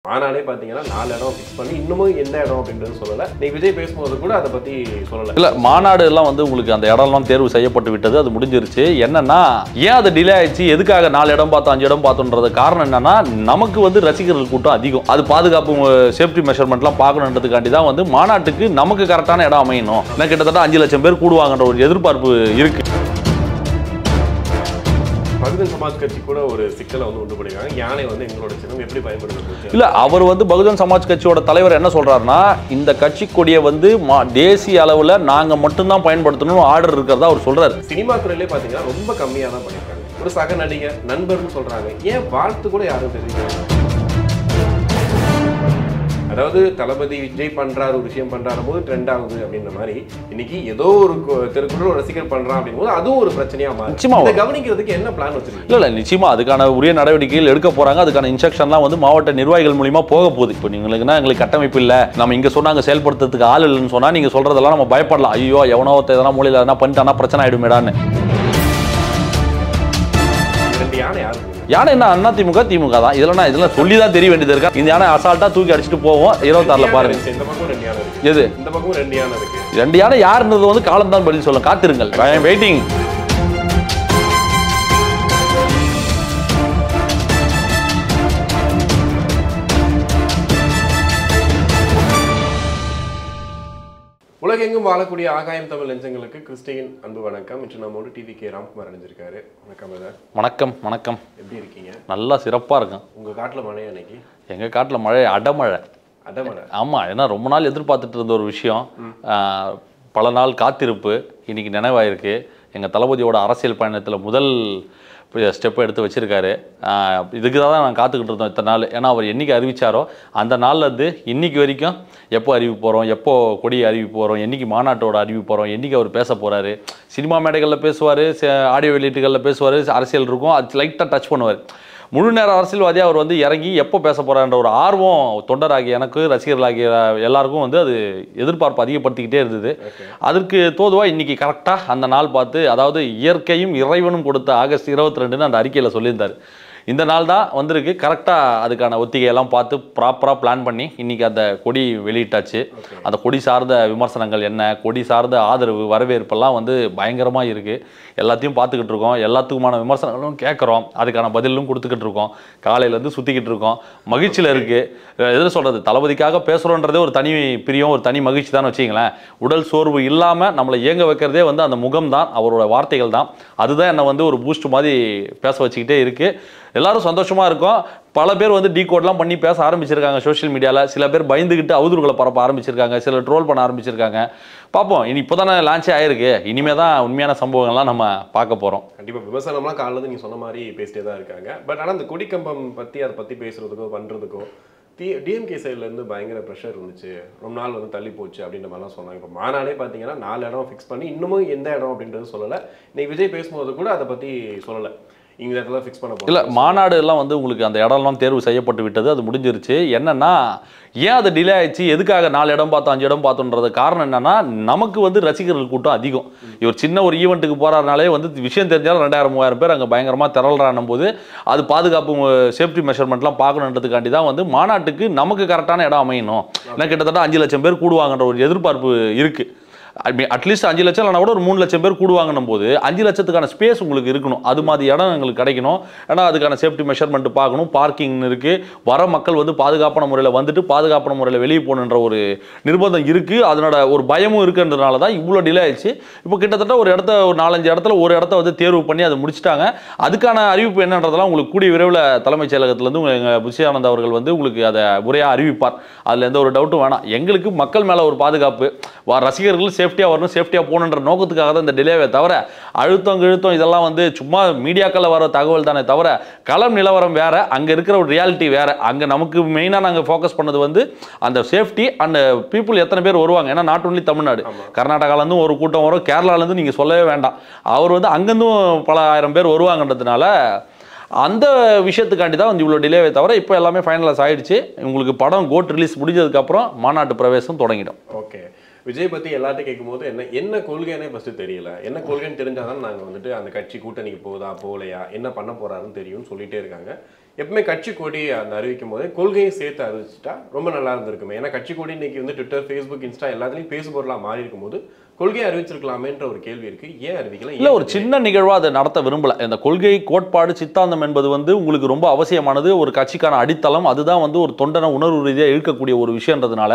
மாநாடே பாத்தீங்கன்னா 4 இடம் ஃபிக்ஸ் பண்ணி இன்னமும் எந்த இடம் அப்படின்றது சொல்லல. நீ விஜய் பேசும்போது கூட அதை பத்தி சொல்லல. இல்ல மாநாடு எல்லாம் வந்து உங்களுக்கு அந்த இடம்லாம் தேர்வு செய்யப்பட்டு விட்டது, அது முடிஞ்சிருச்சு. என்னன்னா ஏன் அது டிலே ஆயிடுச்சு, எதுக்காக 4 இடம் பார்த்தோம் 5 இடம் பார்த்தோன்றது காரணம் என்னன்னா நமக்கு வந்து ரசிகர்கள் கூட்டம் அதிகம். அது பாதுகாப்பு சேஃப்டி மெஷர்மெண்ட்லாம் பார்க்கணுன்றதுக்காண்டி தான் வந்து மாநாட்டுக்கு நமக்கு கரெக்டான இடம் அமையணும். ஏன்னா கிட்டத்தட்ட 5 லட்சம் பேர் கூடுவாங்கன்ற ஒரு எதிர்பார்ப்பு இருக்கு. பகுஜன் சமாஜ் கட்சி கூட ஒரு சிக்கலை வந்து உண்டு பண்ணிருக்காங்க. யானை வந்து எங்களோட சின்னம் எப்படி பயன்படுத்துறது? இல்ல அவர் வந்து பகுஜன் சமாஜ் கட்சியோட தலைவர் என்ன சொல்றாருன்னா, இந்த கட்சி கொடியை வந்து தேசிய அளவுல நாங்க மட்டும்தான் பயன்படுத்தணும் ஆர்டர் இருக்கிறதா அவர் சொல்றாரு. சினிமா துறையிலே பாத்தீங்கன்னா ரொம்ப கம்மியா தான் பண்ணிருக்காங்க. ஒரு சக நடிகர் நண்பர்னு சொல்றாங்க, ஏன் வாழ்த்து கூட யாரும் தெரியும். அதாவது தளபதி விஜய் பண்றாரு ஒரு விஷயம் பண்றாரு போது ட்ரெண்ட் ஆகுது அப்படின்ற மாதிரி இன்னைக்கு ஏதோ ஒரு தெருக்குள்ள ஒரு ரசிகர் பண்றான் அப்படிங்கும்போது அதுவும் ஒரு பிரச்சனையா மாறும். இதை கவனிக்கிறதுக்கு என்ன பிளான் வச்சிருக்கீங்க? இல்ல நிச்சயமா அதுக்கான உரிய நடவடிக்கைகள் எடுக்க போறாங்க. அதுக்கான இன்ஸ்ட்ரக்ஷன்லாம் வந்து மாவட்ட நிர்வாகிகள் மூலியமா போக போகுது. இப்போ நீங்களுக்குன்னா எங்களுக்கு கட்டமைப்பு இல்ல, நம்ம இங்க சொன்னாங்க செயல்படுத்துறதுக்கு ஆள் இல்லைன்னு சொன்னா நீங்க சொல்றதெல்லாம் நம்ம பயப்படலாம். ஐயோ எவனோ எதனா மூலையில எதனா பண்ணிட்டானா பிரச்சனை ஆயிடுமேடான்னு. யானை என்ன அதிமுக திமுக தான், இதெல்லாம் சொல்லிதான் தெரிய வேண்டியது இருக்கா? இந்த யானை அசால்ட்டா தூக்கி அடிச்சுட்டு போவோம். 26ல பாருங்க. எது இந்த பக்கம் 2 யானை இருக்கு. 2 யானை யாருன்றது வந்து காலம் தான் பதில் சொல்லும். காத்திருங்கள். ஐ அம் வெயிட்டிங். உலகெங்கும் வாழக்கூடிய ஆகாயம் தமிழ் நெஞ்சங்களுக்கு கிறிஸ்டியன் அன்பு வணக்கம். இன்று நம்மோடு டிவி.கே. ராம்குமார் அணிஞ்சிருக்காரு. வணக்கம். வணக்கம். வணக்கம். எப்படி இருக்கீங்க? நல்லா சிறப்பா இருக்கும். உங்க காட்டுல மழையா இன்னைக்கு? எங்க காட்டுல மழை அடமழை. அடமழை? ஆமா. ஏன்னா ரொம்ப நாள் எதிர்பார்த்துட்டு இருந்த ஒரு விஷயம், பல நாள் காத்திருப்பு இன்னைக்கு நினைவாயிருக்கு. எங்க தளபதியோட அரசியல் பயணத்துல முதல் ஸ்டெப்பை எடுத்து வச்சிருக்காரு. இதுக்கு தான் நான் காத்துக்கிட்டு இருந்தோம் இத்தனை நாள். ஏன்னா அவர் என்னைக்கு அறிவிச்சாரோ அந்த நாள்லேருந்து இன்னைக்கு வரைக்கும் எப்போ அறிவிப்பு போகிறோம், எப்போ கொடி அறிவிப்பு போகிறோம், என்னைக்கு மாநாட்டோட அறிவிப்பு போகிறோம், என்னைக்கு அவர் பேச போகிறாரு. சினிமா மேடைகளில் பேசுவார், ஆடியோ வெளியீட்டுகளில் பேசுவார், அரசியல் இருக்கும், அது லைட்டாக டச் பண்ணுவார். முழு நேர அரசியல்வாதியாக அவர் வந்து இறங்கி எப்போ பேச போகிறான்ற ஒரு ஆர்வம் தொண்டராகிய எனக்கு, ரசிகர்களாகிய எல்லாருக்கும் வந்து அது எதிர்பார்ப்பு அதிகப்படுத்திக்கிட்டே இருந்தது. அதற்கு தோதுவாக இன்றைக்கி கரெக்டாக அந்த நாள் பார்த்து, அதாவது இயற்கையும் இறைவனும் கொடுத்த ஆகஸ்ட் 22 அந்த அறிக்கையில் சொல்லியிருந்தார். இந்த நாள் தான் வந்திருக்கு. கரெக்டாக அதுக்கான ஒத்திகையெல்லாம் பார்த்து ப்ராப்பராக பிளான் பண்ணி இன்றைக்கி அந்த கொடி வெளியிட்டாச்சு. அந்த கொடி சார்ந்த விமர்சனங்கள் என்ன, கொடி சார்ந்த ஆதரவு வரவேற்பெல்லாம் வந்து பயங்கரமாக இருக்குது. எல்லாத்தையும் பார்த்துக்கிட்டு இருக்கோம். எல்லாத்துக்குமான விமர்சனங்களும் கேட்குறோம். அதுக்கான பதிலும் கொடுத்துக்கிட்டு இருக்கோம். காலையிலேருந்து சுற்றிக்கிட்டு இருக்கோம். மகிழ்ச்சியில் இருக்குது. எதில் சொல்கிறது, தளபதிக்காக பேசுகிறோன்றதே ஒரு தனி பிரியம், ஒரு தனி மகிழ்ச்சி தான் வச்சிங்களேன். உடல் சோர்வு இல்லாமல் நம்மளை இயங்க வைக்கிறதே வந்து அந்த முகம் தான், அவரோட வார்த்தைகள் தான். அதுதான் என்னை வந்து ஒரு பூஸ்ட் மாதிரி பேச வச்சுக்கிட்டே இருக்குது. எல்லாரும் சந்தோஷமாக இருக்கும். பல பேர் வந்து டீகோட்லாம் பண்ணி பேச ஆரம்பிச்சிருக்காங்க சோஷியல் மீடியாவில். சில பேர் பயந்துக்கிட்டு அவதூறுகளை பரப்ப ஆரம்பிச்சிருக்காங்க, சில ட்ரோல் பண்ண ஆரம்பிச்சிருக்காங்க. பார்ப்போம். இப்போ தானே லான்ச்சே ஆயிருக்கு. இனிமேல் தான் உண்மையான சம்பவங்கள்லாம் நம்ம பார்க்க போகிறோம். கண்டிப்பாக விமர்சனம்லாம் காலையில் நீங்கள் சொன்ன மாதிரி பேசிட்டே தான் இருக்காங்க. பட் ஆனால் அந்த கொடிக்கம்பம் பற்றி அதை பற்றி பேசுகிறதுக்கோ பண்ணுறதுக்கோ டிஎம்கே சைட்லேருந்து பயங்கர ப்ரெஷர் இருந்துச்சு. ரொம்ப நாள் வந்து தள்ளி போச்சு அப்படின்ற மாதிரிலாம் சொன்னாங்க. இப்போ மாநாடே பார்த்தீங்கன்னா 4 இடம் ஃபிக்ஸ் பண்ணி இன்னமும் எந்த இடம் அப்படின்றது சொல்லலை. இன்னைக்கு விஜய் பேசும்போது கூட அதை பற்றி சொல்லலை. இங்கே இடத்துல ஃபிக்ஸ் பண்ண போகிறோம். இல்லை மாநாடு எல்லாம் வந்து உங்களுக்கு அந்த இடம்லாம் தேர்வு செய்யப்பட்டு விட்டது, அது முடிஞ்சிருச்சு. என்னன்னா ஏன் அது டிலே ஆயிடுச்சு, எதுக்காக 4 இடம் பார்த்தோம் 5 இடம் பார்த்தோன்றது காரணம் என்னன்னா நமக்கு வந்து ரசிகர்கள் கூட்டம் அதிகம். இவர் சின்ன ஒரு ஈவெண்ட்டுக்கு போகிறாருனாலே வந்து விஷயம் தெரிஞ்சாலும் 2000-3000 பேர் அங்கே பயங்கரமாக திரள்றானும் போது அது பாதுகாப்பு சேஃப்டி மெஷர்மெண்ட்லாம் பார்க்கணுன்றதுக்காண்டி தான் வந்து மாநாட்டுக்கு நமக்கு கரெக்டான இடம் அமையணும். ஏன்னா கிட்டத்தட்ட 5 லட்சம் பேர் கூடுவாங்கன்ற ஒரு எதிர்பார்ப்பு இருக்குது. அட்லீஸ்ட் 5 லட்சம் இல்லைனா கூட ஒரு 3 லட்சம் பேர் கூடுவாங்கன்னும் போது 5 லட்சத்துக்கான ஸ்பேஸ் உங்களுக்கு இருக்கணும். அது மாதிரி இடம் எங்களுக்கு கிடைக்கணும். ஏன்னா அதுக்கான சேஃப்டி மெஷர்மெண்ட் பார்க்கணும். பார்க்கிங் இருக்குது. வர மக்கள் வந்து பாதுகாப்பான முறையில் வந்துட்டு பாதுகாப்பான முறையில் வெளியே போகணுன்ற ஒரு நிர்பந்தம் இருக்குது. அதனோட ஒரு பயமும் இருக்குன்றதுனால தான் இவ்வளோ டிலே ஆயிடுச்சு. இப்போ கிட்டத்தட்ட ஒரு இடத்த ஒரு 4-5 இடத்துல ஒரு இடத்த வந்து தேர்வு பண்ணி அதை முடிச்சுட்டாங்க. அதுக்கான அறிவிப்பு என்னன்றதெல்லாம் உங்களுக்கு கூடிய விரைவில் தலைமைச் செயலகத்திலேருந்து எங்கள் புஷியானந்த் அவர்கள் வந்து உங்களுக்கு அதை முறையாக அறிவிப்பார். அதில் எந்த ஒரு டவுட்டும் வேணாம். எங்களுக்கு மக்கள் மேலே ஒரு பாதுகாப்பு, ரசிகர்கள் சேஃப்டியாக வரணும், சேஃப்டியாக போகணுன்ற நோக்கத்துக்காக தான் இந்த டிலேவே தவிர அழுத்தம் இதெல்லாம் வந்து சும்மா மீடியாக்களில் வர தகவல் தானே தவிர களம் நிலவரம் வேற, அங்கே இருக்கிற ஒரு ரியாலிட்டி வேற. அங்கே நமக்கு மெயினாக நாங்கள் ஃபோக்கஸ் பண்ணது வந்து அந்த சேஃப்டி அண்ட் பீப்புள் எத்தனை பேர் வருவாங்க. ஏன்னா நாட் ஒன்லி தமிழ்நாடு, கர்நாடகாலேருந்து ஒரு கூட்டம் வரும், கேரளாலேருந்து நீங்கள் சொல்லவே வேண்டாம். அவர் வந்து அங்கேருந்தும் பல ஆயிரம் பேர் வருவாங்கன்றதுனால அந்த விஷயத்துக்காண்டி தான் வந்து இவ்வளோ டிலேவே தவிர இப்போ எல்லாமே ஃபைனலைஸ் ஆகிடுச்சு. உங்களுக்கு படம் கோட் ரிலீஸ் முடிஞ்சதுக்கப்புறம் மாநாட்டு பிரவேசம் தொடங்கிடும். ஓகே. விஜய் பத்தி எல்லாத்தையும் கேட்கும்போது என்ன கொள்கைன்னே ஃபர்ஸ்ட் தெரியல. என்ன கொள்கைன்னு தெரிஞ்சாதான் நாங்க வந்துட்டு அந்த கட்சி கூட்டணிக்கு போகுதா போகலையா என்ன பண்ண போறாருன்னு தெரியும்னு சொல்லிட்டே இருக்காங்க. எப்பவுமே கட்சி கொடி அந்த அறிவிக்கும் போதே கொள்கையை சேர்த்து அறிவிச்சிட்டா ரொம்ப நல்லா இருந்திருக்குமே. ஏன்னா கட்சி கொடி இன்னைக்கு வந்து ட்விட்டர், ஃபேஸ்புக், இன்ஸ்டா எல்லாத்துலயும் பேசுபொருளா மாறி இருக்கும் போது கொள்கையை அறிவிச்சிருக்கலாமேன்ற ஒரு கேள்வி இருக்கு. ஏன் அறிவிக்கல? இல்லை, ஒரு சின்ன நிகழ்வா அதை நடத்த விரும்பல. இந்த கொள்கை, கோட்பாடு, சித்தாந்தம் என்பது வந்து உங்களுக்கு ரொம்ப அவசியமானது. ஒரு கட்சிக்கான அடித்தளம் அதுதான். வந்து ஒரு தொண்டனை உணர்வு ரீதியாக இழுக்கக்கூடிய ஒரு விஷயன்றதுனால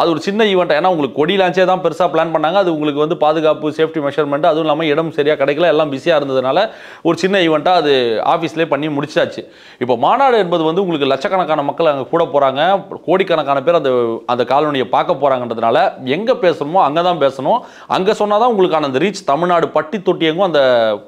அது ஒரு சின்ன ஈவெண்ட். ஏன்னா உங்களுக்கு கொடி லான்ச்சே தான் பெருசாக பிளான் பண்ணாங்க. அது உங்களுக்கு வந்து பாதுகாப்பு, சேஃப்டி மெஷர்மெண்ட், அதுவும் இல்லாமல் இடம் சரியாக கிடைக்கல, எல்லாம் பிஸியாக இருந்ததுனால ஒரு சின்ன ஈவெண்ட்டாக அது ஆஃபீஸ்லேயே பண்ணி முடிச்சாச்சு. இப்போ மாநாடு என்பது வந்து உங்களுக்கு லட்சக்கணக்கான மக்கள் அங்கே கூட போகிறாங்க, கோடிக்கணக்கான பேர் அந்த காலனியை பார்க்க போகிறாங்கன்றதுனால எங்கே பேசணுமோ அங்கே தான் பேசணும். அங்கே சொன்னால் தான் உங்களுக்கான அந்த ரீச் தமிழ்நாடு பட்டி தொட்டி எங்கும் அந்த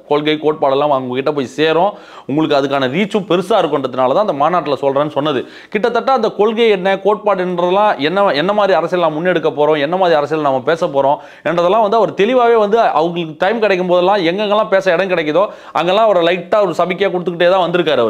கொள்கை, கோட்பாடெல்லாம் உங்ககிட்ட போய் சேரும். உங்களுக்கு அதுக்கான ரீச்சும் பெருசாக இருக்குன்றதுனால தான் அந்த மாநாட்டில் சொல்கிறேன்னு சொன்னது. கிட்டத்தட்ட அந்த கொள்கை என்ன, கோட்பாடுன்றதெல்லாம் என்ன மாதிரி அரசியல் நாம் முன்னெடுக்க போகிறோம், என்ன மாதிரி அரசியல் நம்ம பேச போகிறோம் என்றதெல்லாம் வந்து அவர் தெளிவாகவே வந்து அவங்களுக்கு டைம் கிடைக்கும் போதெல்லாம் எங்கெங்கெல்லாம் பேச இடம் கிடைக்குதோ அங்கெல்லாம் அவர் லைட்டாக ஒரு சபிக்கையாக கொடுத்துக்கிட்டே தான் வந்திருக்காரு.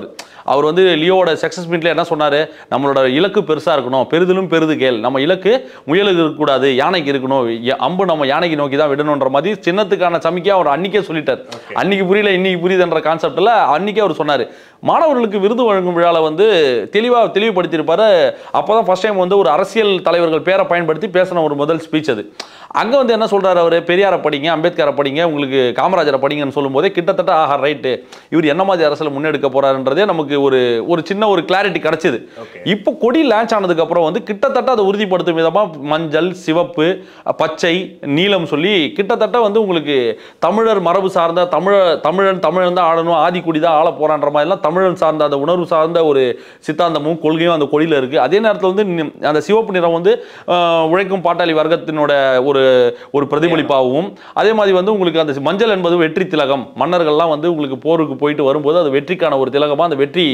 அவர் வந்து லியோவோட சக்ஸஸ் மீட்ல என்ன சொன்னார், நம்மளோட இலக்கு பெருசாக இருக்கணும், பெரிதிலும் பெரிது கேள், நம்ம இலக்கு முயலுக்கு இருக்கக்கூடாது, யானைக்கு இருக்கணும், அம்பு நம்ம யானைக்கு நோக்கி தான் விடணுன்ற மாதிரி சின்னத்துக்கான சமிக்கையாக அவர் அன்னைக்கே சொல்லிட்டார். அன்னைக்கு புரியல இன்னைக்கு புரியுதுன்ற கான்செப்டில் அன்னைக்கே அவர் சொன்னார். மாணவர்களுக்கு விருது வழங்கும் விழாவில் வந்து தெளிவுபடுத்தியிருப்பாரு. அப்போ தான் ஃபர்ஸ்ட் டைம் வந்து ஒரு அரசியல் தலைவர்கள் பேரை பயன்படுத்தி பேசின ஒரு முதல் ஸ்பீச் அது. அங்கே வந்து என்ன சொல்கிறார் அவர், பெரியாரை படிங்க, அம்பேத்கரை படிங்க, உங்களுக்கு காமராஜரை படிங்கன்னு சொல்லும்போதே கிட்டத்தட்ட ஆஹா ரைட்டு, இவர் என்ன மாதிரி அரசியல் முன்னெடுக்க போறாருன்றதே நமக்கு ஒரு சின்ன ஒரு கிளாரிட்டி கிடைச்சது. இப்போ கொடி லான்ச் ஆனதுக்கு அப்புறம் வந்து கிட்டத்தட்ட அதை உறுதிப்படுத்தும் விதமாக மஞ்சள், சிவப்பு, பச்சை, நீலம் சொல்லி கிட்டத்தட்ட வந்து உங்களுக்கு தமிழர் மரபு சார்ந்த தமிழன் தான் ஆடணும், ஆதிக்குடி தான் ஆள போறான்ற மாதிரிலாம் தமிழன் சார்ந்த அந்த உணர்வு சார்ந்த ஒரு சித்தாந்தமும் கொள்கையும் அந்த கொடியில் இருக்கு. அதே நேரத்தில் வந்து அந்த சிவப்பு நிறம் வந்து உழைக்கும் பாட்டாளி வர்க்கத்தினோட ஒரு பிரதிபலிப்பாகவும், அதே மாதிரி வந்து உங்களுக்கு அந்த மஞ்சள் என்பது வெற்றி திலகம், மன்னர்கள்லாம் வந்து உங்களுக்கு போருக்கு போயிட்டு வரும்போது அது வெற்றிக்கான ஒரு திலகமாக, அந்த வெற்றியை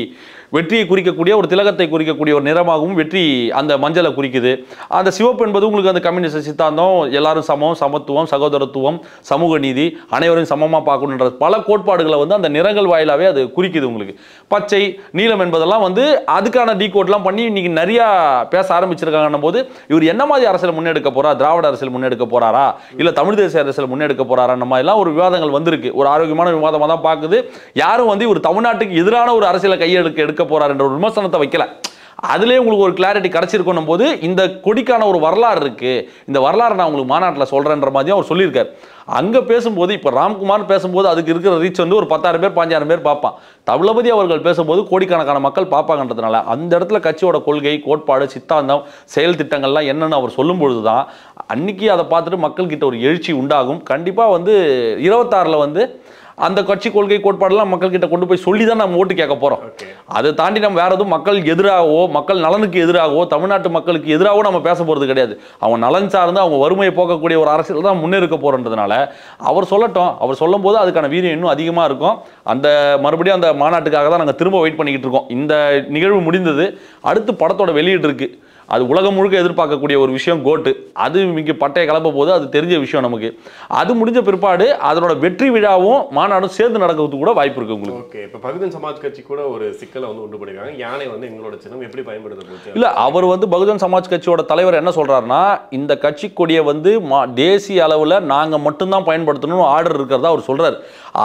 குறிக்கக்கூடிய ஒரு திலகத்தை குறிக்கக்கூடிய ஒரு நிறமாகவும் வெற்றி அந்த மஞ்சளை குறிக்குது. அந்த சிவப்பு என்பது உங்களுக்கு அந்த கம்யூனிஸ்ட் சித்தாந்தம், எல்லாரும் சமம், சமத்துவம், சகோதரத்துவம், சமூக நீதி, அனைவரையும் சமமாக பார்க்கணுன்ற பல கோட்பாடுகளை வந்து அந்த நிறங்கள் வாயிலாவே அது குறிக்குது உங்களுக்கு. பச்சை, நீலம் என்பதெல்லாம் வந்து அதுக்கான டீகோட்லாம் பண்ணி இன்னைக்கு நிறைய பேச ஆரம்பிச்சிருக்காங்கன்னும் போது இவர் என்ன மாதிரி அரசியல் முன்னெடுக்க போறா, திராவிட அரசியல் முன்னெடுக்க போறாரா, இல்ல தமிழ் தேசிய அரசியல் முன்னெடுக்க போறாரா, நம்ம எல்லாம் ஒரு விவாதங்கள் வந்திருக்கு. ஒரு ஆரோக்கியமான விவாதமா தான் பார்க்குது. யாரும் வந்து ஒரு தமிழ்நாட்டுக்கு எதிரான ஒரு அரசியலை கையெடுக்க போறார் என்ற ஒரு விமர்சனத்தை வைக்கல. அதுலேயே உங்களுக்கு ஒரு கிளாரிட்டி கிடைச்சிருக்கணும் போது இந்த கொடிக்கான ஒரு வரலாறு இருக்கு, இந்த வரலாறு நான் உங்களுக்கு மாநாட்டில் சொல்றேன்ற மாதிரி அவர் சொல்லியிருக்காரு. அங்கே பேசும்போது இப்போ ராம்குமார் பேசும்போது அதுக்கு இருக்கிற ரீச் வந்து ஒரு 10,000 பேர் 15,000 பேர் பார்ப்பான். தளபதி அவர்கள் பேசும்போது கோடிக்கணக்கான மக்கள் பார்ப்பாங்கன்றதுனால அந்த இடத்துல கட்சியோட கொள்கை, கோட்பாடு, சித்தாந்தம், செயல் திட்டங்கள்லாம் என்னன்னு அவர் சொல்லும் பொழுது தான் அன்னைக்கு அதை பார்த்துட்டு மக்கள்கிட்ட ஒரு எழுச்சி உண்டாகும். கண்டிப்பாக வந்து 26ல் வந்து அந்த கட்சி கொள்கை கோட்பாடெல்லாம் மக்கள் கிட்ட கொண்டு போய் சொல்லி தான் நம்ம ஓட்டு கேட்க போறோம். அதை தாண்டி நம்ம வேற எதுவும் மக்கள் எதிராகவோ, மக்கள் நலனுக்கு எதிராகவோ, தமிழ்நாட்டு மக்களுக்கு எதிராகவோ நம்ம பேச போறது கிடையாது. அவங்க நலன் சார்ந்து அவங்க வறுமையை போக்கக்கூடிய ஒரு அரசியல் தான் முன்னேற்க போறன்றதுனால அவர் சொல்லட்டும். அவர் சொல்லும் போது அதுக்கான வீரியம் இன்னும் அதிகமா இருக்கும். அந்த மறுபடியும் அந்த மாநாட்டுக்காக தான் நாங்கள் திரும்ப வெயிட் பண்ணிக்கிட்டு இருக்கோம். இந்த நிகழ்வு முடிந்தது, அடுத்து படத்தோட வெளியீடு இருக்கு. அது உலகம் முழுக்க எதிர்பார்க்கக்கூடிய ஒரு விஷயம் கோட்டு. அது மிக பட்டைய கலப்ப போது அது தெரிஞ்ச விஷயம் நமக்கு. அது முடிஞ்ச பிற்பாடு அதனோட வெற்றி விழாவும் மாநாடும் சேர்ந்து நடக்கிறதுக்கு கூட வாய்ப்பு இருக்கு உங்களுக்கு. ஓகே, இப்போ பகுஜன் சமாஜ் கட்சி கூட ஒரு சிக்கலை வந்து உண்டு பண்ணிருக்காங்க. யானை வந்து எங்களோட சின்னம் எப்படி பயன்படுத்த போச்சு? இல்ல, அவர் வந்து பகுஜன் சமாஜ் கட்சியோட தலைவர் என்ன சொல்றாருன்னா, இந்த கட்சி கொடியை வந்து தேசிய அளவில் நாங்க மட்டும்தான் பயன்படுத்தணும்னு ஆர்டர் இருக்கிறதா அவர் சொல்றாரு.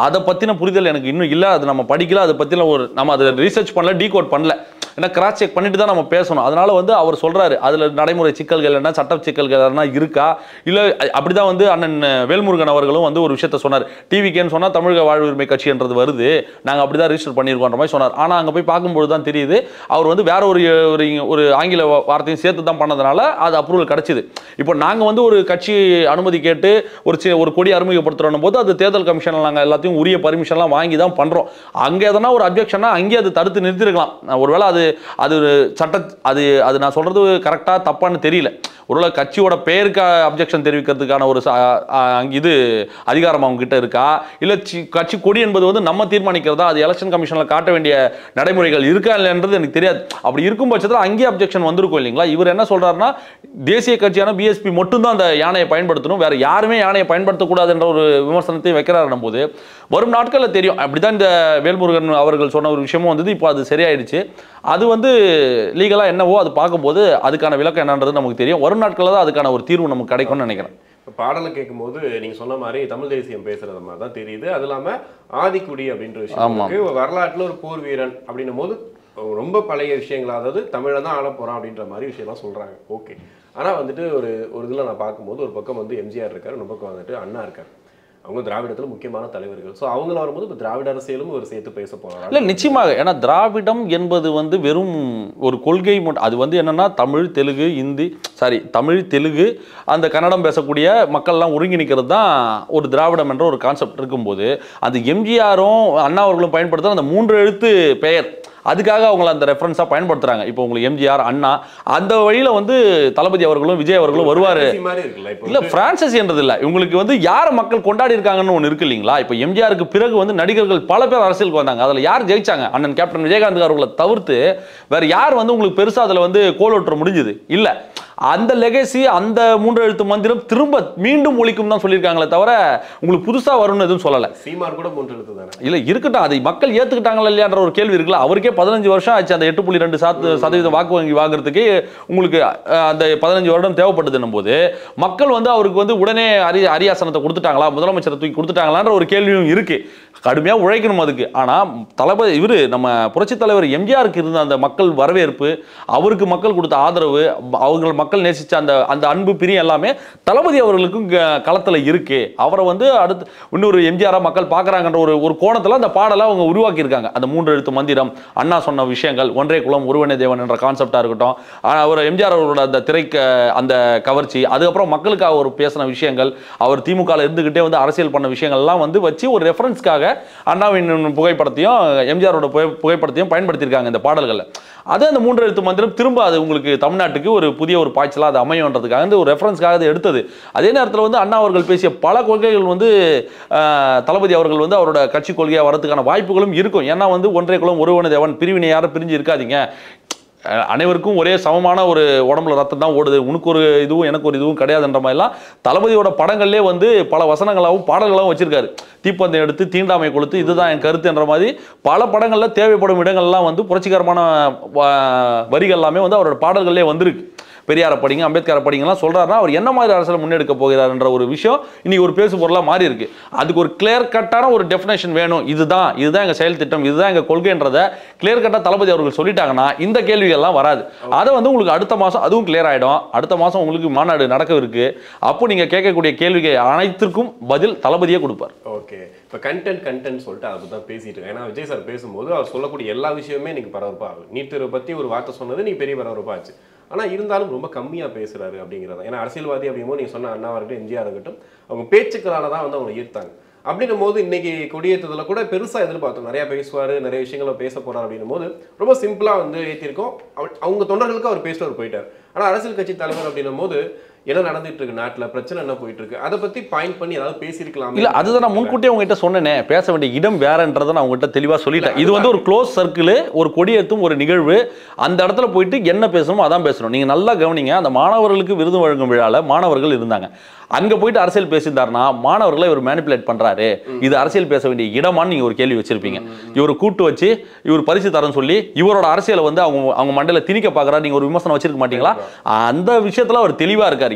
அதை பத்தின புரிதல் எனக்கு இன்னும் இல்லை. அது நம்ம படிக்கல, அதை பத்தின நம்ம அதை ரீசர்ச் பண்ணல, டீகோட் பண்ணல. ஏன்னா கிராஸ் செக் பண்ணிட்டு தான் நம்ம பேசணும். அதனால வந்து அவர் சொல்றாரு அதுல நடைமுறை சிக்கல்கள் என்ன, சட்ட சிக்கல்கள் என்ன இருக்கா, இல்ல அப்படிதான் வந்து அண்ணன் வேல்முருகன் அவர்களும் வந்து ஒரு விஷயத்த சொன்னார். டிவிக்கேன்னு சொன்னா தமிழக வாழ்வுரிமை கட்சின்றது வருது, நாங்க அப்படிதான் ரிஜிஸ்டர் பண்ணியிருக்கோன்ற மாதிரி சொன்னார். ஆனா அங்க போய் பார்க்கும்போது தான் தெரியுது அவர் வந்து வேற ஒரு ஆங்கில வார்த்தையும் சேர்த்து தான் பண்ணதுனால அது அப்ரூவல் கிடைச்சிது. இப்போ நாங்க வந்து ஒரு கட்சி அனுமதி கேட்டு ஒரு கொடி அறிமுகப்படுத்துறோம் போது அது தேர்தல் கமிஷன்ல நாங்க எல்லாத்தையும் உரிய பர்மிஷன்லாம் வாங்கி தான் பண்றோம். அங்க எதனா ஒரு அப்ஜெக்ஷனா அங்கே அது தடுத்து நிறுத்திருக்கலாம். ஒருவேளை அது சட்ட அது நான் சொல்றது கரெக்டா தப்பான்னு தெரியல. ஒருவேளை கட்சியோட பெயருக்கு அப்ஜெக்ஷன் தெரிவிக்கிறதுக்கான ஒரு இது அதிகாரம் அவங்க கிட்ட இருக்கா, இல்ல கட்சி கொடி என்பது வந்து நம்ம தீர்மானிக்கிறதா, அது எலெக்ஷன் கமிஷன்ல காட்ட வேண்டிய நடைமுறைகள் இருக்கா இல்லைன்றது எனக்கு தெரியாது. அப்படி இருக்கும் பட்சத்தில் அங்கேயே அப்ஜெக்ஷன் வந்திருக்கும் இல்லைங்களா. இவர் என்ன சொல்றாருன்னா தேசிய கட்சியான பிஎஸ்பி மட்டும்தான் அந்த யானையை பயன்படுத்தணும், வேற யாருமே யானையை பயன்படுத்தக்கூடாது என்ற ஒரு விமர்சனத்தை வைக்கிறார் போது வரும் நாட்களில் தெரியும். அப்படிதான் இந்த வேல்முருகன் அவர்கள் சொன்ன ஒரு விஷயமும் வந்தது. இப்போ அது சரியாயிடுச்சு. அது வந்து லீகலா என்னவோ அது பார்க்கும்போது அதுக்கான விளக்கம் என்னன்றது நமக்கு தெரியும். வரும் வரும் நாட்களில் தான் அதுக்கான ஒரு தீர்வு நமக்கு கிடைக்கும்னு நினைக்கிறேன். பாடலை கேட்கும்போது நீங்க சொன்ன மாதிரி தமிழ் தேசியம் பேசுறது மாதிரி தான் தெரியுது. அது இல்லாம ஆதிக்குடி அப்படின்ற விஷயம் வரலாற்றுல ஒரு போர் வீரன் அப்படின்னும் போது ரொம்ப பழைய விஷயங்கள், அதாவது தமிழை தான் ஆள போறான் அப்படின்ற மாதிரி விஷயம்லாம் சொல்றாங்க. ஓகே, ஆனா வந்துட்டு ஒரு இதுல நான் பார்க்கும்போது ஒரு பக்கம் வந்து எம்ஜிஆர் இருக்காரு, ஒரு பக்கம் வந்துட்டு அண்ணா இருக்காரு. அவங்க திராவிடத்தில் முக்கியமான தலைவர்கள். ஸோ அவங்கள வரும்போது இப்போ திராவிட அரசியலும் ஒரு சேர்த்து பேச போகிறாங்க. இல்லை, நிச்சயமாக. ஏன்னா திராவிடம் என்பது வந்து வெறும் ஒரு கொள்கை மட்டும். அது வந்து என்னன்னா தமிழ், தெலுங்கு, ஹிந்தி, தமிழ், தெலுங்கு, அந்த கன்னடம் பேசக்கூடிய மக்கள்லாம் ஒருங்கிணைக்கிறது தான் ஒரு திராவிடம் என்ற ஒரு கான்செப்ட் இருக்கும்போது, அது எம்ஜிஆரும் அண்ணா அவர்களும் பயன்படுத்துகிற அந்த 3 எழுத்து பெயர், அதுக்காக அவங்கள அந்த ரெஃபரன்ஸாக பயன்படுத்துறாங்க. இப்போ உங்களுக்கு எம்ஜிஆர், அண்ணா, அந்த வழியில் வந்து தளபதி அவர்களும் விஜய் அவர்களும் வருவார். இல்லை, பிரான்சைஸ்ன்றது இல்லை, இவங்களுக்கு வந்து யாரை மக்கள் கொண்டாடி இருக்காங்கன்னு ஒன்று இருக்கு இல்லைங்களா? இப்போ எம்ஜிஆருக்கு பிறகு வந்து நடிகர்கள் பல பேர் அரசியலுக்கு வந்தாங்க. அதில் யார் ஜெயிச்சாங்க? அண்ணன் கேப்டன் விஜயகாந்த் அவர்களை தவிர்த்து வேற யார் வந்து உங்களுக்கு பெருசாக அதில் வந்து கோலோற்ற முடிஞ்சுது? இல்லை. அந்த லெகசி, அந்த 3 எழுத்து மந்திரம் திரும்ப மீண்டும் ஒழிக்கும் தான் சொல்லியிருக்காங்களே தவிர உங்களுக்கு புதுசாக வரும்னு எதுவும் சொல்லலை. சீமார் கூட 3 எழுத்து தானே. இல்லை, இருக்கட்டும், அதை மக்கள் ஏற்றுக்கிட்டாங்களா இல்லையான்ற ஒரு கேள்வி இருக்குல்ல. அவருக்கே 15 வருஷம் ஆச்சு அந்த 8.2% வாக்கு வங்கி வாங்குறதுக்கு. உங்களுக்கு அந்த 15 வருடம் தேவைப்படுதுன்னும் போது மக்கள் வந்து அவருக்கு வந்து உடனே அரியாசனத்தை கொடுத்துட்டாங்களா, முதலமைச்சரை தூக்கி கொடுத்துட்டாங்களான்ற ஒரு கேள்வியும் இருக்கு. கடுமையாக உழைக்கணும் அதுக்கு. ஆனால் தளபதி நம்ம புரட்சித் தலைவர் எம்ஜிஆருக்கு இருந்த அந்த மக்கள் வரவேற்பு, அவருக்கு மக்கள் கொடுத்த ஆதரவு, அவங்க மக்கள் நேசிச்ச அந்த அன்பு பிரியம் எல்லாமே தளபதி அவர்களுக்கும் களத்தில் இருக்கு. அவரை வந்து அடுத்து இன்னொரு எம்ஜிஆரா மக்கள் பார்க்குறாங்கன்ற ஒரு கோணத்தில் அந்த பாடலை அவங்க உருவாக்கி இருக்காங்க. அந்த 3 எழுத்து மந்திரம், அண்ணா சொன்ன விஷயங்கள், ஒன்றே குலம் ஒருவனே தேவன் என்ற கான்செப்டாக இருக்கட்டும், அவர் எம்ஜிஆர் அவரோட அந்த திரைக்கு அந்த கவர்ச்சி, அதுக்கப்புறம் மக்களுக்காக அவர் பேசின விஷயங்கள், அவர் திமுகவில் இருந்துகிட்டே வந்து அரசியல் பண்ண விஷயங்கள்லாம் வந்து வச்சு ஒரு ரெஃபரன்ஸ்க்காக அண்ணாவின் புகைப்படத்தையும் எம்ஜிஆரோட புகைப்படத்தையும் பயன்படுத்தியிருக்காங்க இந்த பாடல்களில். அது அந்த 3 எழுத்து மந்திரம் திரும்ப அது உங்களுக்கு தமிழ்நாட்டுக்கு ஒரு புதிய ஒரு பாய்ச்சலாக அது அமையன்றதுக்காக ஒரு ரெஃபரன்ஸ்க்காக அது எடுத்தது. அதே நேரத்தில் வந்து அண்ணா அவர்கள் பேசிய பல கொள்கைகள் வந்து தளபதி அவர்கள் வந்து அவரோட கட்சி கொள்கையாக வரதுக்கான வாய்ப்புகளும் இருக்கும். ஏன்னா வந்து ஒன்றே குலம் ஒருவனே தேவன், பிரிவினை யாரும் பிரிஞ்சு இருக்காதீங்க, அனைவருக்கும் ஒரே சமமான ஒரு உடம்புல ரத்தம் தான் ஓடுது, உனக்கு ஒரு இதுவும் எனக்கு ஒரு இதுவும் கிடையாதுன்ற மாதிரிலாம் தளபதியோட படங்கள்லேயே வந்து பல வசனங்களாகவும் பாடல்களாகவும் வச்சிருக்காரு. தீப்பந்தம் எடுத்து தீண்டாமை கொடுத்து இதுதான் என் கருத்துன்ற மாதிரி பல படங்களில் தேவைப்படும் இடங்கள்லாம் வந்து புரட்சிகரமான வரிகள் எல்லாமே வந்து அவரோட பாடல்கள்லேயே வந்திருக்கு. பெரியாரை படிங்க, அம்பேத்கரை படிங்கலாம் சொல்கிறாருன்னா அவர் என்ன மாதிரி அரசியல் முன்னெடுக்க போகிறாருன்ற ஒரு விஷயம் இன்னைக்கு ஒரு பேசு பொருளாக மாறி இருக்கு. அதுக்கு ஒரு கிளியர் கட்டான ஒரு டெஃபினேஷன் வேணும். இதுதான் எங்கள் செயல் திட்டம், இதுதான் எங்கள் கொள்கைன்றதை கிளியர் கட்டாக தளபதி அவர்கள் சொல்லிட்டாங்கன்னா இந்த கேள்விகள்லாம் வராது. அதை வந்து உங்களுக்கு அடுத்த மாதம் அதுவும் கிளியர் ஆகிடும். அடுத்த மாதம் உங்களுக்கு மாநாடு நடக்க இருக்கு. அப்போ நீங்கள் கேட்கக்கூடிய கேள்விகள் அனைத்திற்கும் பதில் தளபதியே கொடுப்பார். ஓகே, இப்போ கண்டென்ட் சொல்லிட்டு அதை தான் பேசிட்டு இருக்கேன். ஏன்னா விஜய் சார் பேசும்போது அவர் சொல்லக்கூடிய எல்லா விஷயமே இன்னைக்கு பரபரப்பாகும். நீட் தேர்வை பற்றி ஒரு வார்த்தை சொன்னது இன்னைக்கு பெரிய பரபரப்பாச்சு. ஆனால் இருந்தாலும் ரொம்ப கம்மியாக பேசுகிறாரு அப்படிங்கிறத. ஏன்னா அரசியல்வாதி அப்படிங்கும்போது நீங்கள் சொன்ன அண்ணா இருக்கட்டும், எம்ஜிஆர் இருக்கட்டும், அவங்க பேச்சுக்களால் தான் வந்து அவங்க ஈர்த்தாங்க. அப்படின்னும் போது இன்னைக்கு கொடியேற்றத்தில் கூட பெருசாக எதிர்பார்த்தோம், நிறையா பேசுவார், நிறைய விஷயங்களை பேச போகிறார் அப்படின்னும் போது ரொம்ப சிம்பிளாக வந்து ஏற்றிருக்கோம். அவங்க தொண்டர்களுக்கு அவர் பேசிட்டு போயிட்டார். ஆனால் அரசியல் கட்சி தலைவர் அப்படின்னும் போது என்ன நடந்துட்டு இருக்கு, நாட்டில் பிரச்சனை என்ன போயிட்டு இருக்கு, அதை பத்தி பாயிண்ட் பண்ணி ஏதாவது பேசியிருக்கலாம். இல்லை, அதுதான் நான் முன்கூட்டியே உங்ககிட்ட சொன்னேனே, பேச வேண்டிய இடம் வேறன்றதை நான் உங்ககிட்ட தெளிவாக சொல்லிட்டேன். இது வந்து ஒரு க்ளோஸ் சர்க்கிள், ஒரு கொடியேற்றும் ஒரு நிகழ்வு. அந்த இடத்துல போயிட்டு என்ன பேசணுமோ அதான் பேசணும். நீங்கள் நல்லா கவனிங்க, அந்த மாணவர்களுக்கு விருது வழங்கும் விழாவில் மாணவர்கள் இருந்தாங்க. அங்கே போயிட்டு அரசியல் பேசியிருந்தாருன்னா மாணவர்களை இவர் மேனிப்புலேட் பண்ணுறாரு, இது அரசியல் பேச வேண்டிய இடமான்னு நீங்கள் ஒரு கேள்வி வச்சிருப்பீங்க. இவர் கூட்டு வச்சு இவர் பரிசு தரன்னு சொல்லி இவரோட அரசியலை வந்து அவங்க மண்டையில் திணிக்க பார்க்குறாரு, நீங்கள் ஒரு விமர்சனம் வச்சிருக்க மாட்டீங்களா? அந்த விஷயத்தில் அவர் தெளிவாக இருக்கார்.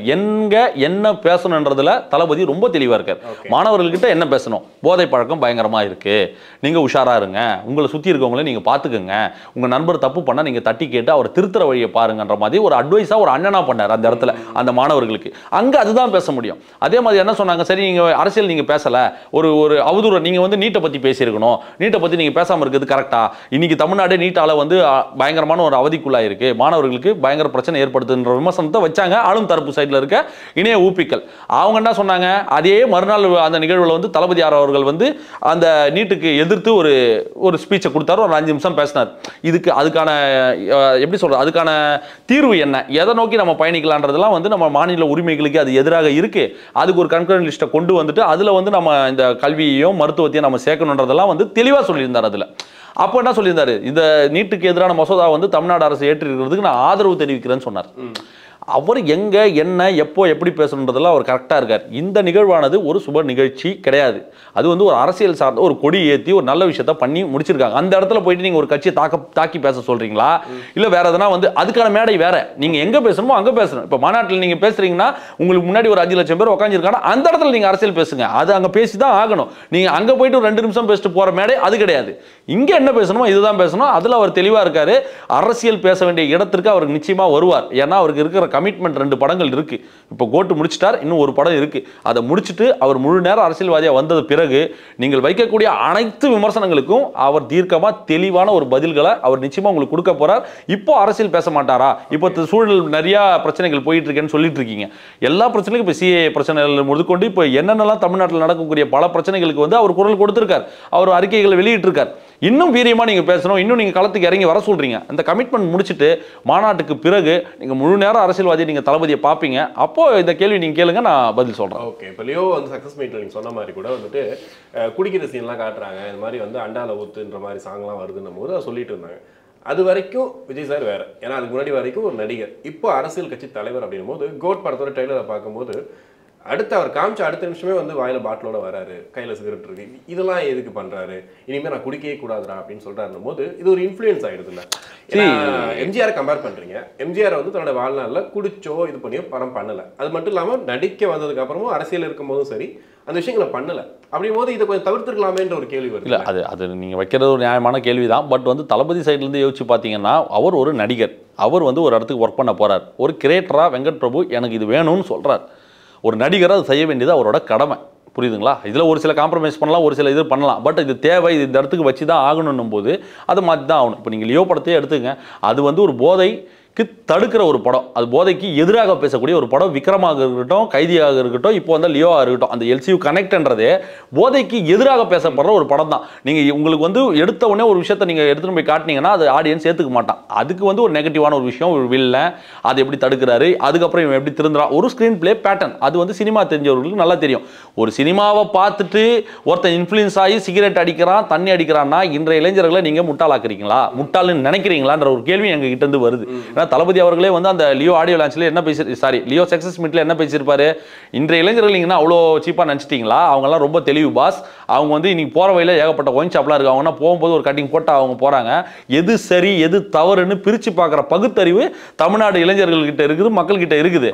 என்ன பேசணுன்றதுல தளபதி ரொம்ப தெளிவாக இருக்கார். மாணவர்கள்கிட்ட என்ன பேசணும், போதை பழக்கம் பயங்கரமாக இருக்கு, நீங்கள் உஷாரா இருங்க, உங்களை சுற்றி இருக்கவங்களே நீங்கள் பார்த்துக்குங்க, உங்கள் நண்பர் தப்பு பண்ணால் நீங்கள் தட்டி கேட்டு அவர் திருத்துற வழியை பாருங்கன்ற மாதிரி ஒரு அட்வைஸாக ஒரு அண்ணனா பண்ணார் அந்த இடத்துல அந்த மாணவர்களுக்கு. அங்கே அதுதான் பேச முடியும். அதே மாதிரி என்ன சொன்னாங்க, சரி நீங்கள் அரசியல் நீங்கள் பேசலை, ஒரு அவதூறு நீங்கள் வந்து நீட்டை பற்றி பேசியிருக்கணும், நீட்டை பற்றி நீங்கள் பேசாமல் இருக்கிறது கரெக்டா? இன்னைக்கு தமிழ்நாடு நீட்டால் வந்து பயங்கரமான ஒரு அவதிக்குள்ளாக இருக்கு, மாணவர்களுக்கு பயங்கர பிரச்சனை ஏற்படுத்துன்ற விமர்சனத்தை வச்சாங்க ஆளும் தரப்பு சைடில் இருக்க இணைய ஊப்பிக்கள். அவங்க என்ன சொன்னாங்க, அதே மறுநாள் அந்த நிகழ்வில் வந்து தளபதி அவர்கள் வந்து அந்த நீட்டுக்கு எதிர்த்து ஒரு ஸ்பீச்சை கொடுத்தாரு, ஒரு 5 நிமிஷம் பேசினார். அதுக்கான எப்படி சொல்றது, அதுக்கான தீர்வு என்ன, எதை நோக்கி நம்ம பயணிக்கலான்றதெல்லாம் வந்து நம்ம மாநில உரிமைகளுக்கு அது எதிராக இருக்கு, அதுக்கு ஒரு கன்கரண்ட் லிஸ்ட்டை கொண்டு வந்துட்டு அதுல வந்து நம்ம இந்த கல்வியையும் மருத்துவத்தையும் நம்ம சேர்க்கணுன்றதெல்லாம் வந்து தெளிவாக சொல்லியிருந்தார். அதுல அப்போ என்ன சொல்லியிருந்தாரு, இந்த நீட்டுக்கு எதிரான மசோதா வந்து தமிழ்நாடு அரசு ஏற்றிருக்கிறதுக்கு நான் ஆதரவு தெரிவிக்கிறேன்னு சொன்னார். அவர் எங்க என்ன எப்போ எப்படி பேசணுன்றதெல்லாம் அவர் கரெக்டாக இருக்கார். இந்த நிகழ்வானது ஒரு சுப நிகழ்ச்சி கிடையாது. அது வந்து ஒரு அரசியல் சார்ந்த ஒரு கொடி ஏற்றி ஒரு நல்ல விஷயத்த பண்ணி முடிச்சிருக்காங்க. அந்த இடத்துல போயிட்டு நீங்க ஒரு கட்சியை தாக்கி பேச சொல்றீங்களா, இல்ல வேற எதனா வந்து அதுக்கான மேடை வேற, நீங்க எங்க பேசணுமோ அங்க பேசணும். இப்ப மாநாட்டில் நீங்க பேசுறீங்கன்னா உங்களுக்கு முன்னாடி ஒரு 5 லட்சம் பேர் உட்காந்துருக்காங்க, அந்த இடத்துல நீங்க அரசியல் பேசுங்க. அது அங்க பேசிதான் ஆகணும். நீங்க அங்க போயிட்டு ஒரு 2 நிமிஷம் பேசிட்டு போற மேடை அது கிடையாது. இங்க என்ன பேசணுமோ இதுதான் பேசணும். அதுல அவர் தெளிவா இருக்காரு. அரசியல் பேச வேண்டிய இடத்திற்கு அவர் நிச்சயமா வருவார். ஏன்னா அவருக்கு இருக்கிற கமிட்மெண்ட் 2 படங்கள் இருக்கு. இப்போ கோட்டு முடிச்சிட்டார், இன்னும் ஒரு படம் இருக்கு. அதை முடிச்சுட்டு அவர் முழு நேரம் அரசியல்வாதியா வந்தது பிறகு நீங்கள் வைக்கக்கூடிய அனைத்து விமர்சனங்களுக்கும் அவர் தீர்க்கமா தெளிவான ஒரு பதில்களை அவர் நிச்சயமா உங்களுக்கு கொடுக்க போறார். இப்போ அரசியல் பேச மாட்டாரா? இப்போ சூழல் நிறைய பிரச்சனைகள் போயிட்டு இருக்கேன்னு சொல்லிட்டு இருக்கீங்க. எல்லா பிரச்சனைக்கும் இப்போ சிஏ பிரச்சனைகள் முதற்கொண்டு இப்போ என்னென்னலாம் தமிழ்நாட்டில் நடக்கக்கூடிய பல பிரச்சனைகளுக்கு வந்து அவர் குரல் கொடுத்திருக்கார். அவர் அறிக்கைகளை வெளியிட்டிருக்கார். இன்னும் வீரியமா நீங்க பேசணும், இன்னும் நீங்க களத்துக்கு இறங்கி வர சொல்றீங்க. அந்த கமிட்மெண்ட் முடிச்சிட்டு மாநாட்டுக்கு பிறகு நீங்க முழு நேரம் அரசியல்வாதி நீங்க தளபதியை பார்ப்பீங்க. அப்போ இந்த கேள்வி நீங்க கேளுங்க, நான் பதில் சொல்றேன். ஓகே, இப்போ லியோ வந்து சக்ஸஸ் மீட்ல நீங்க சொன்ன மாதிரி கூட வந்துட்டு குடிக்கிற சீன்லாம் காட்டுறாங்க. இந்த மாதிரி வந்து அண்டால ஊத்துன்ற மாதிரி சாங்லாம் வருதுன்னும் போது அதை சொல்லிட்டு இருந்தாங்க. அது வரைக்கும் விஜய் சார் வேற, ஏன்னா அதுக்கு முன்னாடி வரைக்கும் ஒரு நடிகர், இப்போ அரசியல் கட்சி தலைவர் அப்படின்னும் போது கோட் படத்தோட ட்ரெய்லரை பார்க்கும்போது அடுத்து அவர் காமிச்ச அடுத்த நிமிஷமே வந்து வாயில பாட்டிலோட வராரு, கையில சிகரெட் இருக்கு, இதெல்லாம் எதுக்கு பண்றாரு, இனிமே நான் குடிக்கவே கூடாதுரா அப்படின்னு சொல்றாருன்னும் போது இது ஒரு இன்ஃப்ளூயன்ஸ் ஆயிடுதுல்ல. எம்ஜிஆர் கம்பேர் பண்றீங்க. எம்ஜிஆர் வந்து தன்னோட வாழ்நாளில் குடிச்சோ இது பண்ணியோ படம் பண்ணல. அது மட்டும் இல்லாம நடிக்க வந்ததுக்கு அப்புறமும் அரசியல் இருக்கும் போதும் சரி அந்த விஷயங்களை பண்ணல. அப்படியும் போது இதை கொஞ்சம் தவிர்த்துருக்கலாமேன்ற ஒரு கேள்வி வருது. இல்லை, அது நீங்கள் வைக்கிறது ஒரு நியாயமான கேள்வி தான். பட் வந்து தளபதி சைட்லேருந்து யோசிச்சு பார்த்தீங்கன்னா அவர் ஒரு நடிகர். அவர் வந்து ஒரு இடத்துக்கு ஒர்க் பண்ண போகிறார். ஒரு கிரியேட்டராக வெங்கட் பிரபு எனக்கு இது வேணும்னு சொல்கிறார். ஒரு நடிகரை அது செய்ய வேண்டியது அவரோட கடமை. புரியுதுங்களா? இதில் ஒரு சில காம்ப்ரமைஸ் பண்ணலாம், ஒரு சில இது பண்ணலாம். பட் இது தேவை, இது இந்த இடத்துக்கு வச்சு தான் ஆகணும் போது அதை மாற்றி தான் ஆகணும். இப்போ நீங்கள் லியோ படத்தையே எடுத்துங்க. அது வந்து ஒரு போதைக்கு தடுக்கிற ஒரு படம், அது போதைக்கு எதிராக பேசக்கூடிய ஒரு படம். விக்ரமாக இருக்கட்டும், கைதியாக இருக்கட்டும், இப்போ வந்து லியோவாக இருக்கட்டும், அந்த எல்சியூ கனெக்ட்ன்றதே போதைக்கு எதிராக பேசப்படுற ஒரு படம் தான். நீங்கள் உங்களுக்கு வந்து எடுத்த உடனே ஒரு விஷயத்தை நீங்கள் எடுத்துகிட்டு போய் காட்டினீங்கன்னா அது ஆடியன்ஸ் ஏற்றுக்க மாட்டான். அதுக்கு வந்து ஒரு நெகட்டிவான ஒரு விஷயம், ஒரு வில்லன் அதை எப்படி தடுக்கிறாரு, அதுக்கப்புறம் இவன் எப்படி திருந்துறான், ஒரு ஸ்க்ரீன் பிளே பேட்டர்ன். அது வந்து சினிமா தெரிஞ்சவர்களுக்கு நல்லா தெரியும். ஒரு சினிமாவை பார்த்துட்டு ஒருத்தன் இன்ஃப்ளூயன்ஸ் ஆகி சிகரெட் அடிக்கிறான், தண்ணி அடிக்கிறான்னா இன்றைய இளைஞர்களை நீங்கள் முட்டாளாக்குறீங்களா, முட்டாள்னு நினைக்கிறீங்களான்ற ஒரு கேள்வி எங்கள் கிட்ட இருந்து வருது. தளபதி அவர்களே வந்து அந்த லியோ ஆடியோ லான்ச்ல என்ன லியோ சக்சஸ் மீட்ல என்ன பேசியிருப்பாரு, இன்றைய இளைஞர்கள் நீங்கன்னா அவ்வளோ சீப்பா நினைச்சிட்டீங்களா, அவங்கெல்லாம் ரொம்ப தெளிவு பாஸ், அவங்க வந்து இன்னைக்கு போற வழியில ஏகப்பட்ட ஒயின் ஷாப்லாம் இருக்கு, அவங்கன்னா போகும்போது ஒரு கட்டிங் போட்டு அவங்க போறாங்க, எது சரி எது தவறுன்னு பிரிச்சு பார்க்குற பகுத்தறிவு தமிழ்நாடு இளைஞர்கள் கிட்ட இருக்குது, மக்கள் கிட்ட இருக்குது.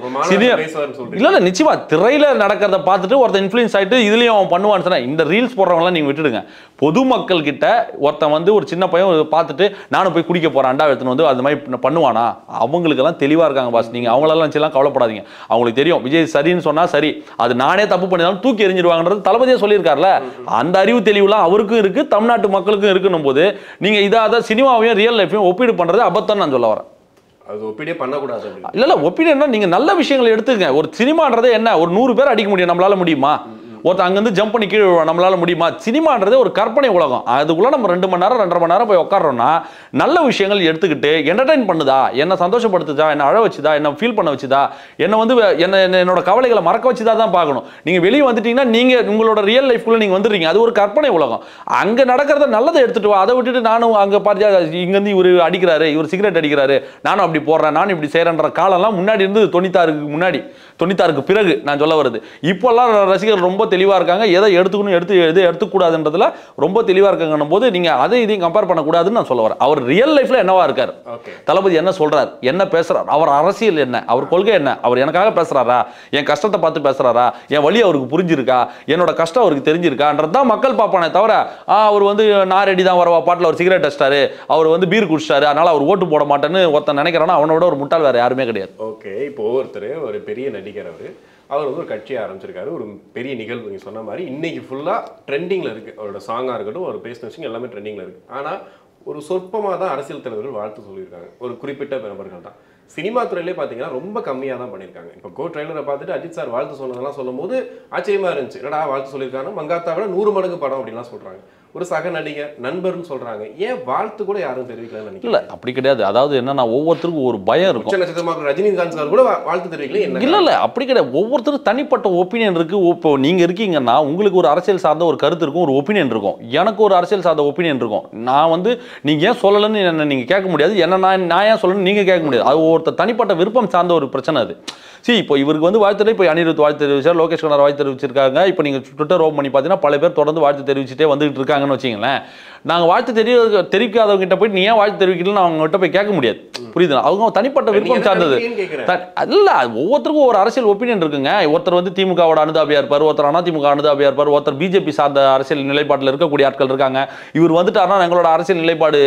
இல்ல நிச்சயமா திரையில நடக்கிறத பார்த்துட்டு ஒருத்தன் இன்ஃப்ளூயன்ஸ் ஆயிட்டு இதுலயும் அவன் பண்ணுவான்னு சொன்னா இந்த ரீல்ஸ் போடுறவங்கலாம் நீங்க விட்டுடுங்க. பொதுமக்கள் கிட்ட ஒருத்தன் வந்து ஒரு சின்ன பையன் பார்த்துட்டு நானும் போய் குடிக்க போறேன் அண்டா எடுத்துன்னு வந்து அது மாதிரி பண்ணுவானா, அவங்களுக்கெல்லாம் தெளிவா இருக்காங்க பாஸ். நீங்க அவங்களெல்லாம் எல்லாம் கவலைப்படாதீங்க. அவங்களுக்கு தெரியும் விஜய் சரின்னு சொன்னா சரி, அது நானே தப்பு பண்ணினாலும் தூக்கி எறிஞ்சிருவாங்கன்றது தளபதியே சொல்லியிருக்காருல. அந்த அறிவு தெளிவுலாம் அவருக்கும் இருக்கு, தமிழ்நாட்டு மக்களுக்கும் இருக்குன்னும் போது நீங்க இதை சினிமாவையும் ரியல் லைஃபையும் ஒப்பீடு பண்றது அபத்தம் நான் சொல்ல வரேன். அது ஒப்பீடே பண்ணக்கூடாது. இல்ல ஒப்பீடுன்னா நீங்க நல்ல விஷயங்களை எடுத்துங்க. ஒரு சினிமான்றதே என்ன, ஒரு 100 பேர் அடிக்க முடியும், நம்மளால முடியுமா? ஒருத்தர் அங்கேருந்து ஜம்ப் பண்ணி கீழே நம்மளால முடியுமா? சினிமான்றதே ஒரு கற்பனை உலகம். அதுக்குள்ள நம்ம 2 மணி நேரம் 2.5 மணி நேரம் போய் உட்காரோம்னா நல்ல விஷயங்கள் எடுத்துக்கிட்டு என்டர்டைன் பண்ணுதா, என்ன சந்தோஷப்படுத்துதா, என்ன அழ வச்சுதா, என்ன ஃபீல் பண்ண வச்சுதா, என்ன வந்து என்னோட கவலைகளை மறக்க வச்சுதா தான் பார்க்கணும். நீங்க வெளியே வந்துட்டீங்கன்னா நீங்க உங்களோட ரியல் லைஃப்குள்ள நீங்க வந்துடுறீங்க. அது ஒரு கற்பனை உலகம். அங்க நடக்கிறத நல்லதை எடுத்துட்டு வா. அதை விட்டுட்டு நானும் அங்க பார்த்தா இங்கேருந்து இவர் அடிக்கிறாரு, இவர் சிகரெட் அடிக்கிறாரு, நானும் அப்படி போடுறேன், நானும் இப்படி செய்யறேன்ற காலம்லாம் முன்னாடி இருந்து 96க்கு முன்னாடி 96க்கு பிறகு நான் சொல்ல வருது. இப்போல்லாம் ரசிகர்கள் ரொம்ப தெளிவா இருக்காங்க. எதை எடுத்துக்கணும் எது எடுத்துக்கூடாதுன்றதுல ரொம்ப தெளிவா இருக்காங்கன்னும் போது நீங்க அதை இதையும் கம்பேர் பண்ணக்கூடாதுன்னு நான் சொல்ல வரேன். அவர் ரியல் லைஃப்ல என்னவா இருக்காரு, தளபதி என்ன சொல்றாரு, என்ன பேசுறாரு, அவர் அரசியல் என்ன, அவர் கொள்கை என்ன, அவர் எனக்காக பேசுறாரா, என் கஷ்டத்தை பார்த்து பேசுறாரா, என் வழி அவருக்கு புரிஞ்சிருக்கா, என்னோட கஷ்டம் அவருக்கு தெரிஞ்சிருக்கான்றதான் மக்கள் பார்ப்பானே தவிர அவர் வந்து நான் ரெடி தான் வரவா பாட்டில் அவர் சிகரெட் அடிச்சிட்டாரு, அவர் வந்து பீர் குடிச்சிட்டாரு அதனால அவர் ஓட்டு போட மாட்டேன்னு ஒருத்தன் நினைக்கிறானா அவனோட ஒரு முட்டாள் வேற யாருமே கிடையாது. ஓகே, இப்போ ஒருத்தர் ஒரு பெரிய நடிகர், அவர் வந்து ஒரு கட்சியை ஆரம்பிச்சிருக்காரு, ஒரு பெரிய நிகழ்வு நீங்க சொன்ன மாதிரி இன்னைக்கு ஃபுல்லா ட்ரெண்டிங்ல இருக்கு. அவரோட சாங்கா இருக்கட்டும், ஒரு பேசின விஷயம் எல்லாமே ட்ரெண்டிங்ல இருக்கு. ஆனா ஒரு சொற்பமாக தான் அரசியல் தலைவர்கள் வாழ்த்து சொல்லியிருக்காங்க, ஒரு குறிப்பிட்ட நபர்கள் தான். சினிமா துறையிலே பார்த்தீங்கன்னா ரொம்ப கம்மியாக தான் பண்ணியிருக்காங்க. இப்போ கோ ட்ரெய்லரை பார்த்துட்டு அஜித் சார் வாழ்த்து சொன்னதெல்லாம் சொல்லும் போது ஆச்சரியமா இருந்துச்சு. என்னடா வாழ்த்து சொல்லியிருக்காங்க, மங்காத்தா விட 100 மடங்கு படம் அப்படின்லாம் சொல்றாங்க. ஒரு சக நடிகர் நண்பர்னு சொல்றாங்க, ஏன் வாழ்த்து கூட யாரும் தெரிவிக்கலன்னு நினைக்கிறேன். இல்ல அப்படி கிடையாது. அதாவது என்னன்னா ஒவ்வொருத்தருக்கும் ஒரு பயம் இருக்கும். உச்ச நட்சத்திரமாக ரஜினிகாந்த் சார் கூட வாழ்த்து தெரிவிக்கல. என்ன இல்ல அப்படி கிடையாது. ஒவ்வொருத்தரும் தனிப்பட்ட ஒப்பீனியன் இருக்கு. இப்போ நீங்க இருக்கீங்கன்னா உங்களுக்கு ஒரு அரசியல் சார்ந்த ஒரு கருத்து இருக்கும், ஒரு ஒப்பீனியன் இருக்கும். எனக்கு ஒரு அரசியல் சார்ந்த ஒப்பீனியன் இருக்கும். நான் வந்து நீங்க ஏன் சொல்லலன்னு என்ன நீங்க கேட்க முடியாது, என்ன நான் ஏன் சொல்லணும்னு நீங்க கேட்க முடியாது. அது ஒருத்தர் தனிப்பட்ட விருப்பம் சார்ந்த ஒரு பிரச்சனை அது. சரி, இப்போ இவருக்கு வந்து வாழ்த்து, இப்போ அனிருத் வாழ்த்து தெரிவிச்சார், லோகேஷ் கனார் வாழ்த்து தெரிவிச்சிருக்காங்க. இப்போ நீங்க ட்விட்டர் ஓப்பன் பண்ணி பார்த்தீங்கன்னா பல பேர் தொடர்ந்து வாழ்த்து தெரிவிச்சுட்டே வந்துகிட்டு இருக்காங்கன்னு வச்சுங்களேன். நாங்கள் வாழ்த்து தெரிவிக்காதவங்க கிட்ட போய் நீ ஏன் வாழ்த்து தெரிவிக்கலன்னு அவங்ககிட்ட போய் கேட்க முடியாது. புரியுதுங்களா? அவங்க தனிப்பட்ட விருப்பம் சார்ந்தது. இல்ல ஒவ்வொருத்தருக்கும் ஒரு அரசியல் ஒப்பீனியன் இருக்குங்க. ஒருத்தர் வந்து திமுகவோட அனுதாபியா இருப்பார், ஒருத்தர் அதிமுக அனுதாபியா இருப்பார், ஒருத்தர் பிஜேபி சார்ந்த அரசியல் நிலைப்பாட்டில் இருக்கக்கூடிய ஆட்கள் இருக்காங்க. இவர் வந்துட்டாருன்னா எங்களோட அரசியல் நிலைப்பாடு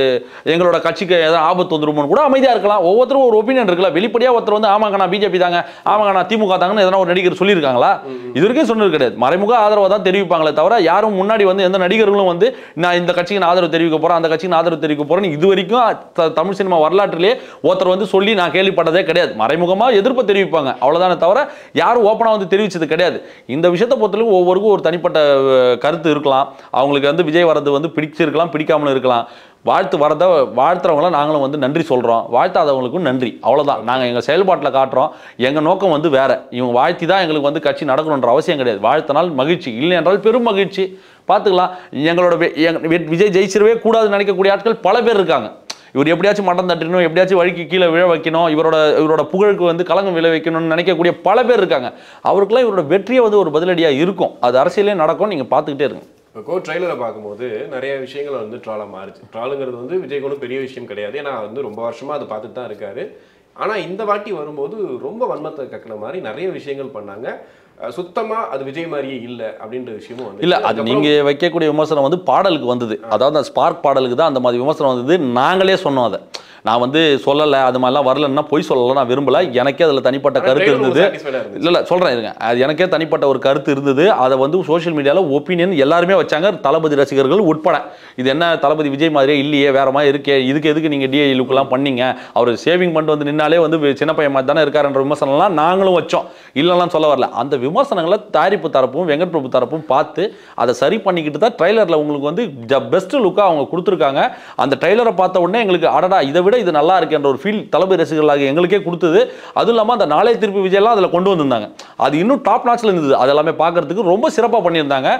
எங்களோட கட்சிக்கு ஏதாவது ஆபத்து வந்துருமோன்னு கூட அமைதியா இருக்கலாம். ஒவ்வொருத்தரும் ஒரு ஒப்பீனியன் இருக்குல்ல. வெளிப்படையா ஒருத்தர் வந்து ஆமாங்க நான் பிஜேபி தாங்க, ஆமாங்க நான் திமுக தாங்கன்னு எதனா ஒரு நடிகர் சொல்லியிருக்காங்களா? இது வரைக்கும் சொன்னது கிடையாது. மறைமுக ஆதரவை தான் தெரிவிப்பாங்களே தவிர யாரும் முன்னாடி வந்து எந்த நடிகர்களும் வந்து நான் இந்த கட்சிக்கு ஆதரவு தெரிவிக்க போறேன், அந்த கட்சிக்கு ஆதரவு தெரிவிக்க போறேன் இது வரைக்கும் தமிழ் சினிமா வரலாற்றிலே ஒருத்தர் வந்து சொல்லி நான் கேள்விப்பட்டதே கிடையாது. மறைமுகமா எதிர்ப்பு தெரிவிப்பாங்க, அவ்வளவுதானே தவிர யாரும் ஓப்பனா வந்து தெரிவிச்சது கிடையாது. இந்த விஷயத்தை பொறுத்தவரைக்கும் ஒவ்வொருக்கும் ஒரு தனிப்பட்ட கருத்து இருக்கலாம். அவங்களுக்கு வந்து விஜய் வரது வந்து பிடிச்சிருக்கலாம், பிடிக்காமலும் இருக்கலாம். வாழ்த்துறவங்கள நாங்களும் வந்து நன்றி சொல்றோம், வாழ்த்தாதவங்களுக்கும் நன்றி, அவ்வளவுதான். நாங்கள் எங்கள் செயல்பாட்டில் காட்டுறோம். எங்கள் நோக்கம் வந்து வேற. இவங்க வாழ்த்தி தான் எங்களுக்கு வந்து கட்சி நடக்கணுன்ற அவசியம் கிடையாது. வாழ்த்தினால் மகிழ்ச்சி, இல்லை என்றால் பெரும் மகிழ்ச்சி, பார்த்துக்கலாம். எங்களோட விஜய் ஜெயிச்சிடவே கூடாதுன்னு நினைக்கக்கூடிய ஆட்கள் பல பேர் இருக்காங்க. இவர் எப்படியாச்சும் மட்டம் தட்டணும், எப்படியாச்சும் வழிக்கு கீழே விழ வைக்கணும், இவரோட புகழுக்கு வந்து களங்கம் விளை வைக்கணும்னு நினைக்கக்கூடிய பல பேர் இருக்காங்க. அவருக்குலாம் இவரோட வெற்றியை வந்து ஒரு பதிலடியாக இருக்கும். அது அரசியலே நடக்கும், நீங்கள் பார்த்துக்கிட்டே இருங்க. இப்போ ட்ரெய்லரை பார்க்கும்போது நிறைய விஷயங்கள் வந்து ட்ராலாக மாறிச்சு. ட்ராலுங்கிறது வந்து விஜய்க்கு ஒன்றும் பெரிய விஷயம் கிடையாது, ஏன்னா வந்து ரொம்ப வருஷமாக அதை பார்த்துட்டு தான் இருக்காரு. ஆனால் இந்த வாட்டி வரும்போது ரொம்ப வன்மத்தை கக்கின மாதிரி நிறைய விஷயங்கள் பண்ணாங்க. சுத்தமாக அது விஜய் மாதிரியே இல்லை அப்படின்ற விஷயமும் வந்து இல்லை. அது நீங்கள் வைக்கக்கூடிய விமர்சனம் வந்து பாடலுக்கு வந்தது. அதாவது அந்த ஸ்பார்க் பாடலுக்கு தான் அந்த மாதிரி விமர்சனம் வந்தது. நாங்களே சொன்னோம் அதை. நான் வந்து சொல்லலை, அது மாதிரிலாம் வரலன்னா பொய் சொல்லலாம், நான் விரும்பலை. எனக்கே அதில் தனிப்பட்ட கருத்து இருந்தது. இல்லை சொல்கிறேன் இருங்க, அது எனக்கே தனிப்பட்ட ஒரு கருத்து இருந்தது. அதை வந்து சோஷியல் மீடியாவில் ஒப்பீனியன் எல்லாருமே வச்சாங்க, தளபதி ரசிகர்கள் உட்பட. இது என்ன தளபதி விஜய் மாதிரியே இல்லையே, வேற மாதிரி இருக்கே, இதுக்கு எதுக்கு நீங்கள் டிஐ லுக்கெல்லாம் பண்ணீங்க, அவர் சேவிங் பண்ணிட்டு வந்து நின்னாலே வந்து சின்ன பையன் மாதிரி தானே இருக்காருன்ற விமர்சனம்லாம் நாங்களும் வச்சோம். இல்லைலாம் சொல்ல வரல. அந்த விமர்சனங்களை தயாரிப்பு தரப்பும் வெங்கட் பிரபு தரப்பும் பார்த்து அதை சரி பண்ணிக்கிட்டு தான் ட்ரெய்லரில் உங்களுக்கு வந்து பெஸ்ட் லுக்காக அவங்க கொடுத்துருக்காங்க. அந்த ட்ரெய்லரை பார்த்த உடனே எங்களுக்கு அடடா இதை விட இது நல்லா இருக்கு என்ற ஒரு ஃபீல் தளபதி ரசிகர்களாக எங்களுக்கே கொடுத்தது. அதுவும் இல்லாமல் அந்த நாளை திருப்பி விஜயெல்லாம் அதில் கொண்டு வந்திருந்தாங்க. அது இன்னும் டாப் நாட்ச்ல இருந்தது. அதெல்லாமே பார்க்கறதுக்கு ரொம்ப சிறப்பாக பண்ணியிருந்தாங்க.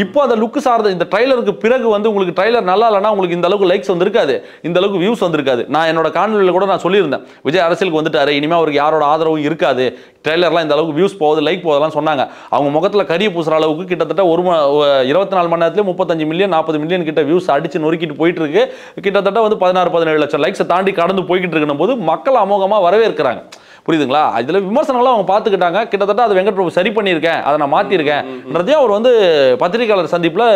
இப்போ அந்த லுக்கு சார்ந்த இந்த ட்ரெய்லருக்கு பிறகு வந்து உங்களுக்கு ட்ரெய்லர் நல்லா இல்லைன்னா உங்களுக்கு இந்த அளவுக்கு லைக்ஸ் வந்திருக்காது, இந்த அளவுக்கு வியூஸ் வந்திருக்காது. நான் என்னோட காணொலியில் கூட நான் சொல்லியிருந்தேன், விஜய் அரசியலுக்கு வந்துட்டாரு, இனிமேல் அவருக்கு யாரோட ஆதரவும் இருக்காது, ட்ரெய்லர்லாம் இந்த அளவுக்கு வியூஸ் போகுது, லைக் போதெல்லாம் சொன்னாங்க. அவங்க முகத்தில் கரிய பூசுற அளவுக்கு கிட்டத்தட்ட 24 மணி நேரத்தில் 35 மில்லியன் 40 மில்லியன் கிட்ட வியூஸ் அடிச்சு நொறுக்கிட்டு போயிட்டு இருக்கு. கிட்டத்தட்ட வந்து 16-17 லட்சம் லைக்ஸை தாண்டி கடந்து போய்கிட்டு இருக்கணும் போது மக்கள் அமோகமாக வரவேற்கிறாங்க. புரியுதுங்களா? இதில் விமர்சனங்கள்லாம் அவங்க பார்த்துக்கிட்டாங்க. கிட்டத்தட்ட அது வெங்கட் பிரபு சரி பண்ணியிருக்கேன், அதை நான் மாற்றிருக்கேன்றதையும் அவர் வந்து பத்திரிகையாளர் சந்திப்பில்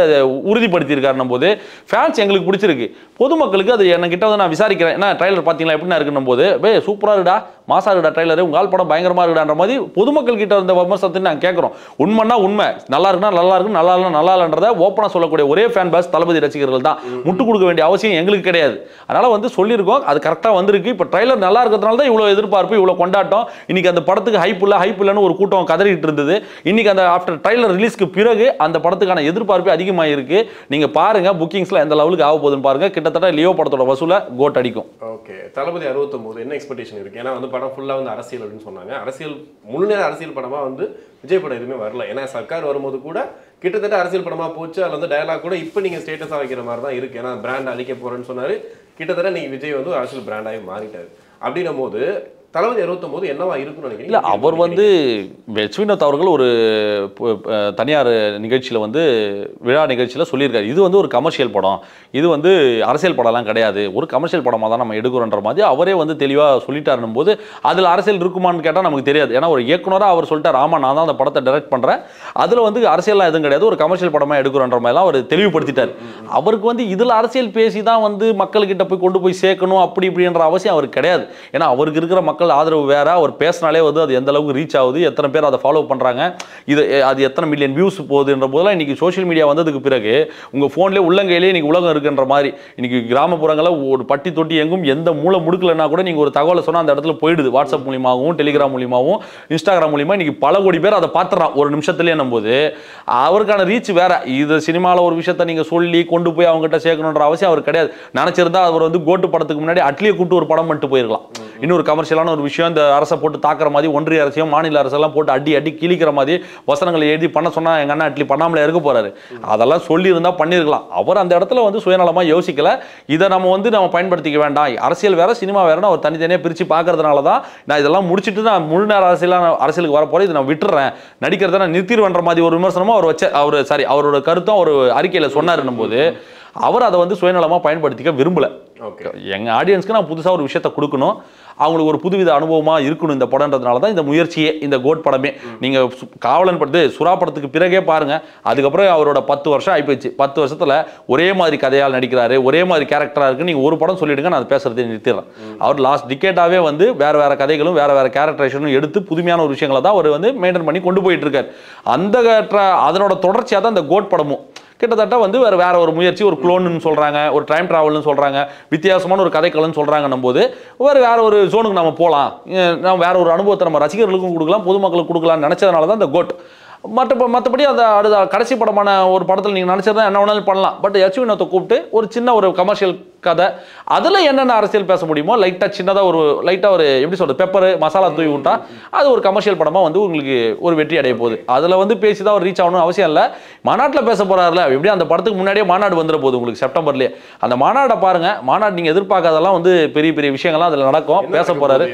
உறுதிப்படுத்தியிருக்காருன்னும் போது ஃபேன்ஸ் எங்களுக்கு பிடிச்சிருக்கு. பொதுமக்களுக்கு அது என்கிட்ட வந்து நான் விசாரிக்கிறேன், என்ன ட்ரைலர் பார்த்தீங்களா எப்படின்னா இருக்குன்னும் போது சூப்பராக இருக்குடா, மாசா இருக்குடா ட்ரைலரு, உங்கள் படம் பயங்கரமாக இருக்குடான்ற மாதிரி பொதுமக்கள் கிட்ட இருந்த விமர்சனத்தை நாங்கள் கேட்குறோம். உண்மைன்னா உண்மை, நல்லா இருக்குன்னா நல்லா இருக்கு, நல்லா இல்லைன்னா நல்லா இல்லைன்றதை ஓப்பனாக சொல்லக்கூடிய ஒரே ஃபேன் பேஸ் தளபதி ரசிகர்கள் தான். முட்டு கொடுக்க வேண்டிய அவசியம் எங்களுக்கு கிடையாது. அதனால் வந்து சொல்லியிருக்கோம், அது கரெக்டாக வந்திருக்கு. இப்போ ட்ரைலர் நல்லா இருக்கிறதுனால தான் இவ்வளோ எதிர்பார்ப்பு, இவ்வளோ கொண்டாட்டம். இன்னைக்கு அந்த படத்துக்கு ஹைப் இல்லைன்னு ஒரு கூட்டம் கதறிட்டு இருந்தது. இன்னைக்கு அந்த ஆஃப்டர் ட்ரைலர் ரிலீஸ்க்கு பிறகு அந்த படத்துக்கான எதிர்பார்ப்பு அதிகமாக இருக்கு. நீங்க பாருங்க புக்கிங்ஸ்ல எந்த லெவலுக்கு ஆக போகுதுன்னு பாருங்க. கிட்டத்தட்ட லியோ படத்தோட வசூல கோட் அடிக்கும். ஓகே, தளபதி 69 என்ன எக்ஸ்பெக்டேஷன் இருக்கு? ஏன்னா வந்து படம் ஃபுல்லா வந்து அரசியல் அப்படின்னு சொன்னாங்க. அரசியல் முழு நேர அரசியல் படமா வந்து விஜய் படம் எதுவுமே வரல. ஏன்னா சர்க்கார் வரும்போது கூட கிட்டத்தட்ட அரசியல் படமா போச்சு. அதுல வந்து டயலாக் கூட இப்போ நீங்க ஸ்டேட்டஸா வைக்கிற மாதிரி தான் இருக்கு. ஏன்னா பிராண்ட் அழிக்க போறேன்னு சொன்னாரு. கிட்டத்தட்ட நீங்க விஜய் வந்து அரசியல் பிராண்டாகி மாறிட்டாரு. அப்படின்னும் போது தளபதி 69 என்னவா இருக்குன்னு நினைக்கிறீங்க? இல்லை, அவர் வந்து வெச்வினோத் அவர்கள் ஒரு தனியார் நிகழ்ச்சியில் வந்து விழா நிகழ்ச்சியில் சொல்லியிருக்காரு, இது வந்து ஒரு கமர்ஷியல் படம், இது வந்து அரசியல் படம்லாம் கிடையாது, ஒரு கமர்ஷியல் படமாக தான் நம்ம எடுக்கிறோன்ற மாதிரி அவரே வந்து தெளிவாக சொல்லிட்டாருன்னும் போது அதில் அரசியல் இருக்குமான்னு கேட்டால் நமக்கு தெரியாது. ஏன்னா ஒரு இயக்குனராக அவர் சொல்லிட்டார், ஆமாம் நான் தான் அந்த படத்தை டைரக்ட் பண்ணுறேன், அதில் வந்து அரசியல்லாம் எதுவும் கிடையாது, ஒரு கமர்ஷியல் படமாக எடுக்கிறோன்ற மாதிரிலாம் அவர் தெளிவுபடுத்திட்டார். அவருக்கு வந்து இதில் அரசியல் பேசி தான் வந்து மக்கள்கிட்ட போய் கொண்டு போய் சேர்க்கணும் அப்படி இப்படின்ற அவசியம் அவருக்கு கிடையாது. ஏன்னா அவருக்கு இருக்கிற மக்கள் மக்கள் ஆதரவு வேற, அவர் பேசினாலே வந்து அது எந்த அளவுக்கு ரீச் ஆகுது, எத்தனை பேர் அதை ஃபாலோ பண்ணுறாங்க, அது எத்தனை மில்லியன் வியூஸ் போகுதுன்ற போதெல்லாம் இன்றைக்கி சோஷியல் மீடியா வந்ததுக்கு பிறகு உங்கள் ஃபோன்லேயே உள்ளங்கையிலே இன்றைக்கி உலகம் இருக்குன்ற மாதிரி இன்றைக்கி கிராமப்புறங்களில் ஒரு பட்டி தொட்டி எங்கும் எந்த மூளை முடுக்கலைன்னா கூட நீங்கள் ஒரு தகவலை சொன்னால் அந்த இடத்துல போயிடுது. வாட்ஸ்அப் மூலியமாகவும் டெலிகிராம் மூலியமாகவும் இன்ஸ்டாகிராம் மூலியமாக இன்றைக்கி பல கோடி பேர் அதை பார்த்துறான் ஒரு நிமிஷத்துலேயே. போது அவருக்கான ரீச் வேற. இது சினிமாவில் ஒரு விஷயத்தை நீங்கள் சொல்லி கொண்டு போய் அவங்ககிட்ட சேர்க்கணுன்ற அவசியம் அவர் கிடையாது. நினச்சிருந்தா அவர் வந்து கோட்டு படத்துக்கு முன்னாடி அட்லியை கூட்டு ஒரு படம் பண்ணிட்டு போயிருக்கலாம். இன்னொரு கமர்ஷியலான ஒரு விஷயம், இந்த அரசை போட்டு தாக்குற மாதிரி, ஒன்றிய அரசையும் மாநில அரசெல்லாம் போட்டு அடி கிழிக்கிற மாதிரி வசனங்களை எழுதி பண்ண சொன்னா எங்க அண்ணா அட்லி பண்ணாமலே இருக்க போறாரு. அதெல்லாம் சொல்லி இருந்தா பண்ணிருக்கலாம். அவர் அந்த இடத்துல வந்து சுயநலமா யோசிக்கல. இதை நம்ம பயன்படுத்திக்க வேண்டாம், அரசியல் வேற சினிமா வேறன்னு அவர் தனித்தனியாக பிரிச்சு பார்க்கறதுனால தான் நான் இதெல்லாம் முடிச்சுட்டு நான் முழு நேர அரசியலுக்கு வர போறேன், இதை நான் விட்டுறேன், நடிக்கிறத நான் நிறுத்திடுவேன்ற மாதிரி ஒரு விமர்சனமும் அவரோட கருத்தும் ஒரு அறிக்கையில் சொன்னாருன்னும் போது அவர் அதை வந்து சுயநலமாக பயன்படுத்திக்க விரும்பல. எங்கள் ஆடியன்ஸ்க்கு நான் புதுசாக ஒரு விஷயத்தை கொடுக்கணும், அவங்களுக்கு ஒரு புதுவித அனுபவமாக இருக்கணும் இந்த படம்ன்றதுனால தான் இந்த முயற்சியே, இந்த கோட் படமே. நீங்கள் காவலன் படத்து சுறா படத்துக்கு பிறகே பாருங்கள், அதுக்கப்புறம் அவரோட 10 வருஷம் ஆகிப்போச்சு. 10 வருஷத்தில் ஒரே மாதிரி கதையால் நடிக்கிறாரு, ஒரே மாதிரி கேரக்டராக இருக்குன்னு நீங்கள் ஒரு படம் சொல்லிவிடுங்க, நான் பேசுகிறதே நிறுத்திடுறேன். அவர் லாஸ்ட் டிக்கெட்டாகவே வந்து வேறு கதைகளும் வேறு கேரக்டரேஷனும் எடுத்து புதுமையான ஒரு விஷயங்களை தான் அவர் வந்து மெயின்டைன் பண்ணி கொண்டு போயிட்டு இருக்கார். அதனோட தொடர்ச்சியாக தான் இந்த கோட் படமும் கிட்டத்தட்ட வந்து வேற ஒரு முயற்சி, ஒரு குளோன்னு சொல்கிறாங்க, ஒரு டைம் ட்ராவல்னு சொல்கிறாங்க, வித்தியாசமான ஒரு கதைக்கலன்னு சொல்கிறாங்கன்னும் போது வேற ஒரு ஜோனுக்கு நம்ம போகலாம், நம்ம வேற ஒரு அனுபவத்தை நம்ம ரசிகர்களுக்கும் கொடுக்கலாம், பொதுமக்களுக்கு கொடுக்கலாம்னு நினச்சதுனால தான் இந்த கோட். மற்றபடி அந்த அடுத்த கடைசி படமான ஒரு படத்தில் நீங்கள் நினச்சதான் என்ன வேணாலும் பண்ணலாம். பட் எச் வினோத்தை கூப்பிட்டு ஒரு சின்ன ஒரு கமர்ஷியல் கதை, அதில் என்னென்ன அரசியல் பேச முடியுமோ லைட்டாக சின்னதாக ஒரு எப்படி சொல்கிறது, பெப்பர் மசாலா தூவி விட்டா அது ஒரு கமர்ஷியல் படமாக வந்து உங்களுக்கு ஒரு வெற்றி அடைய போகுது. அதில் வந்து பேசி தான் ஒரு ரீச் ஆகணும்னு அவசியம் இல்லை. மாநாட்டில் பேச போகிறாருல, எப்படி அந்த படத்துக்கு முன்னாடியே மாநாடு வந்துட போகுது உங்களுக்கு செப்டம்பர்லேயே. அந்த மாநாடை பாருங்கள், மாநாடு நீங்கள் எதிர்பார்க்காதெல்லாம் வந்து பெரிய விஷயங்கள்லாம் அதில் நடக்கும், பேச போகிறாரு.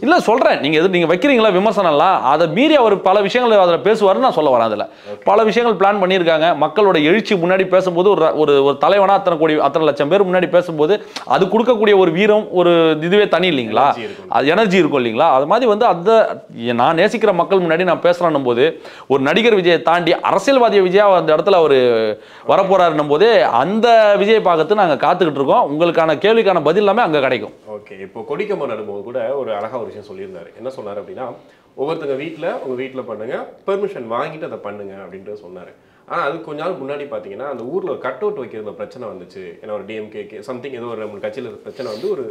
இல்லை சொல்கிறேன், நீங்கள் வைக்கிறீங்களா விமர்சனம்லாம், அதை மீறி அவர் பல விஷயங்கள் அதில் பேசுவாருன்னு நான் சொல்ல வரேன். அதில் பல விஷயங்கள் பிளான் பண்ணியிருக்காங்க. மக்களோட எழுச்சி முன்னாடி பேசும்போது ஒரு தலைவனா அத்தனை லட்சம் பேர் முன்னாடி பேசும்போது அது கொடுக்கக்கூடிய ஒரு வீரம், ஒரு இதுவே தனி இல்லைங்களா, அது எனர்ஜி இருக்கும் இல்லைங்களா. அது மாதிரி வந்து நான் நேசிக்கிற மக்கள் முன்னாடி நான் பேசுறேன்னும் போது ஒரு நடிகர் விஜயை தாண்டி அரசியல்வாதிய விஜயா அந்த இடத்துல அவர் வரப்போறாருன்னும் போது அந்த விஜயை பார்க்கறது நாங்கள் காத்துக்கிட்டு இருக்கோம். உங்களுக்கான கேள்விக்கான பதில் எல்லாமே அங்கே கிடைக்கும். ஓகே, இப்போ கொடிக்கம்பம் நடும்போது கூட ஒரு அழகா ஒரு விஷயம் சொல்லியிருந்தாரு. என்ன சொன்னார் அப்படின்னா, ஒவ்வொருத்தங்க உங்க வீட்டில் பண்ணுங்க, பெர்மிஷன் வாங்கிட்டு அதை பண்ணுங்க அப்படின்ட்டு சொன்னார். ஆனால் அது கொஞ்ச நாள் முன்னாடி பார்த்தீங்கன்னா அந்த ஊரில் ஒரு கட் அவுட் வைக்கிற பிரச்சனை வந்துச்சு. ஏன்னா ஒரு டிஎம்கே சம்திங் ஏதோ ஒரு 2 கட்சியில் பிரச்சனை வந்து ஒரு